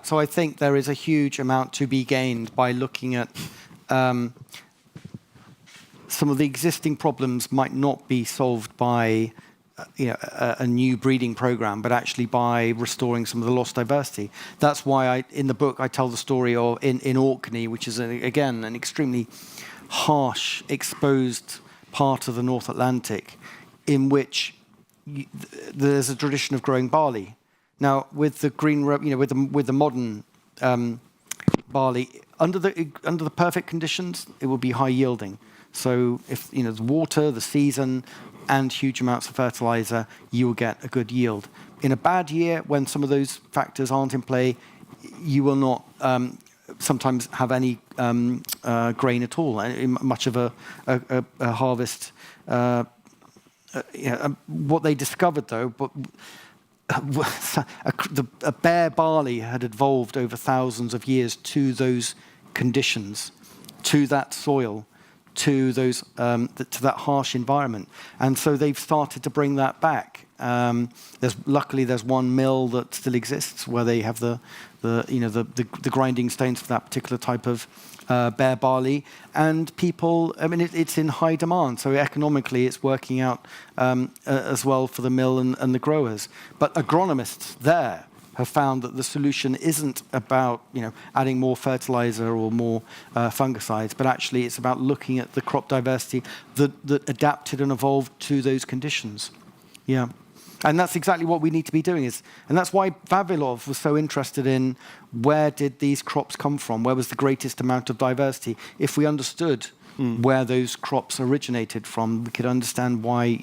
so I think there is a huge amount to be gained by looking at some of the existing problems might not be solved by a new breeding program, but actually by restoring some of the lost diversity. That's why in the book I tell the story of in Orkney, which is again an extremely harsh, exposed part of the North Atlantic, in which there's a tradition of growing barley. Now, with the green, with the modern barley, under the perfect conditions, it will be high yielding. So if the water, the season, and huge amounts of fertilizer, you will get a good yield. In a bad year, when some of those factors aren't in play, you will not sometimes have any grain at all, much of a harvest. What they discovered, though, a bare barley had evolved over thousands of years to those conditions, to that soil, to those to that harsh environment, and so they've started to bring that back. Luckily there's one mill that still exists where they have the grinding stones for that particular type of bare barley, and people. I mean, it's in high demand, so economically it's working out as well for the mill and the growers. But agronomists there have found that the solution isn't about adding more fertilizer or more fungicides, but actually it's about looking at the crop diversity that adapted and evolved to those conditions. Yeah. And that's exactly what we need to be doing. And that's why Vavilov was so interested in where did these crops come from? Where was the greatest amount of diversity? If we understood where those crops originated from, we could understand why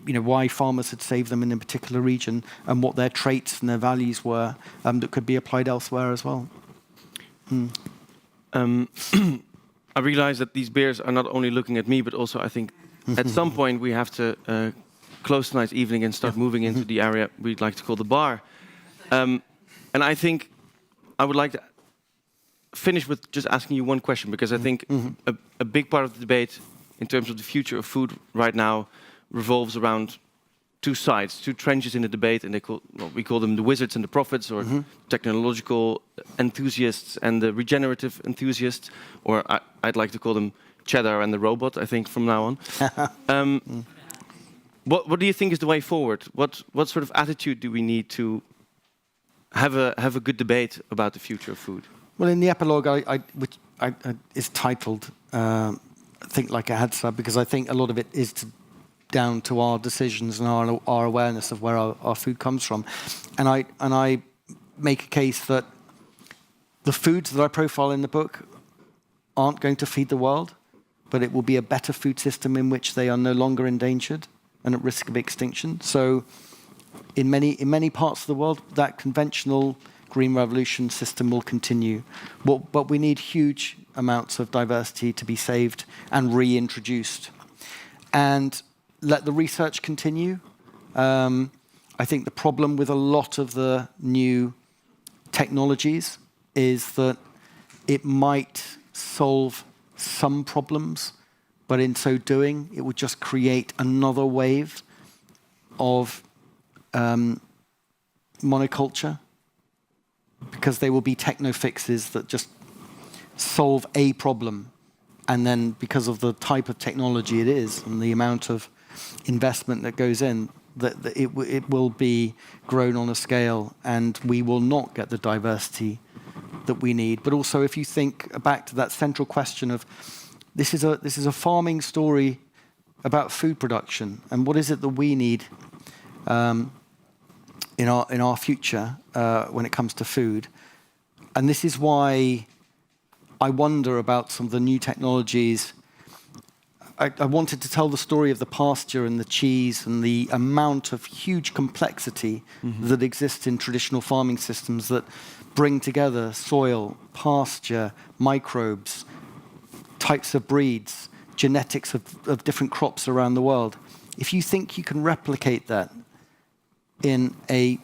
why farmers had saved them in a particular region and what their traits and their values were that could be applied elsewhere as well. I realize that these bears are not only looking at me, but also I think at some point we have to close tonight's evening and start moving into the area we'd like to call the bar. And I think I would like to finish with just asking you one question, because I think a big part of the debate in terms of the future of food right now revolves around two sides, two trenches in the debate, and we call them the wizards and the prophets, or technological enthusiasts and the regenerative enthusiasts, or I'd like to call them Cheddar and the robot, I think, from now on. What do you think is the way forward? What sort of attitude do we need to have a good debate about the future of food? Well, in the epilogue, which is titled "Think Like a Hadza," because I think a lot of it is down to our decisions and our awareness of where our food comes from, and I make a case that the foods that I profile in the book aren't going to feed the world, but it will be a better food system in which they are no longer endangered and at risk of extinction. So, in many parts of the world, that conventional green revolution system will continue. But we need huge amounts of diversity to be saved and reintroduced. And let the research continue. I think the problem with a lot of the new technologies is that it might solve some problems, but in so doing, it would just create another wave of monoculture, because they will be techno fixes that just solve a problem, and then because of the type of technology it is and the amount of investment that goes in, that it will be grown on a scale, and we will not get the diversity that we need. But also, if you think back to that central question of this is a farming story about food production, and what is it that we need in our future when it comes to food. And this is why I wonder about some of the new technologies. I wanted to tell the story of the pasture and the cheese and the amount of huge complexity that exists in traditional farming systems that bring together soil, pasture, microbes, types of breeds, genetics of different crops around the world. If you think you can replicate that in a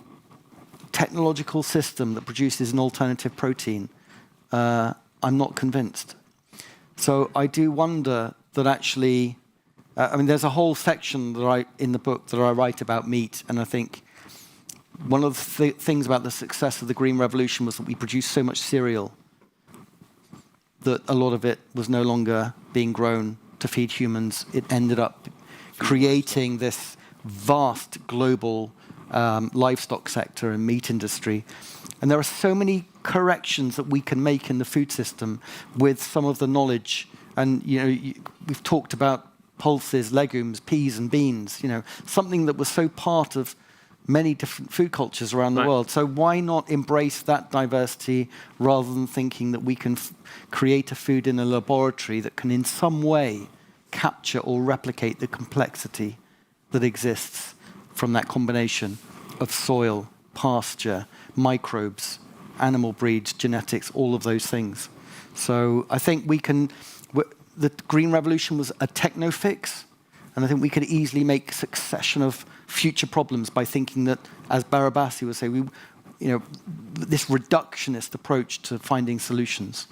technological system that produces an alternative protein, I'm not convinced. So I do wonder that actually, there's a whole section that in the book that I write about meat, and I think one of the things about the success of the Green Revolution was that we produced so much cereal that a lot of it was no longer being grown to feed humans. It ended up creating this vast global livestock sector and meat industry. And there are so many corrections that we can make in the food system with some of the knowledge. And we've talked about pulses, legumes, peas and beans, something that was so part of many different food cultures around the world. So why not embrace that diversity rather than thinking that we can create a food in a laboratory that can in some way capture or replicate the complexity that exists from that combination of soil, pasture, microbes, animal breeds, genetics, all of those things. So I think the Green Revolution was a techno fix, and I think we could easily make a succession of future problems by thinking that, as Barabasi would say, this reductionist approach to finding solutions.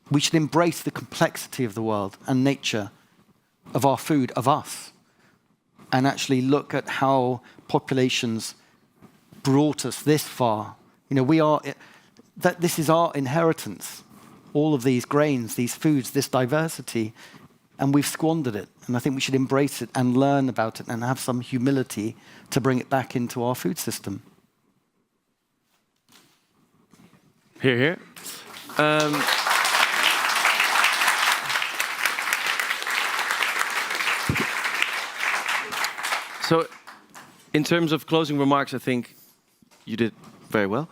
We should embrace the complexity of the world and nature of our food, of us, and actually look at how populations brought us this far. This is our inheritance, all of these grains, these foods, this diversity, and we've squandered it. And I think we should embrace it and learn about it and have some humility to bring it back into our food system. Hear, hear. So, in terms of closing remarks, I think you did very well.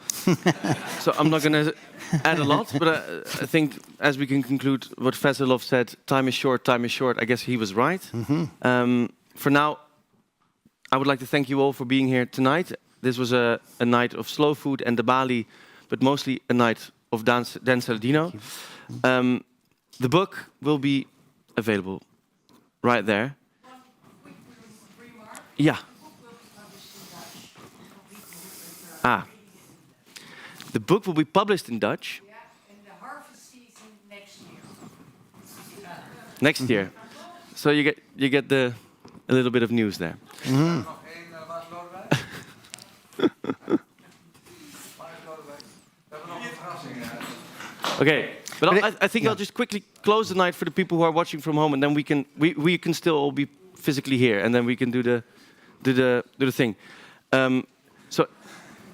So I'm not going to add a lot, but I think as we can conclude what Veselov said, time is short, time is short. I guess he was right. For now, I would like to thank you all for being here tonight. This was a night of slow food and the Balie, but mostly a night of Dan Saladino. The book will be available right there. Yeah. The book will be published in Dutch. Yeah, and the harvest season next year. Next year. So you get a little bit of news there. Okay, but I think I'll just quickly close the night for the people who are watching from home, and then we can still all be physically here, and then we can do the thing. So,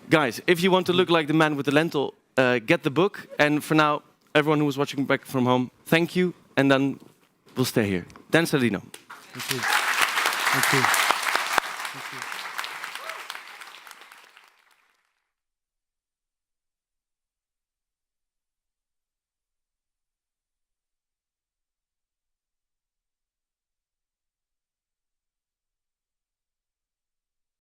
guys, if you want to look like the man with the lentil, get the book. And for now, everyone who was watching back from home, thank you, and then we'll stay here. Dan Saladino. Thank you. Thank you.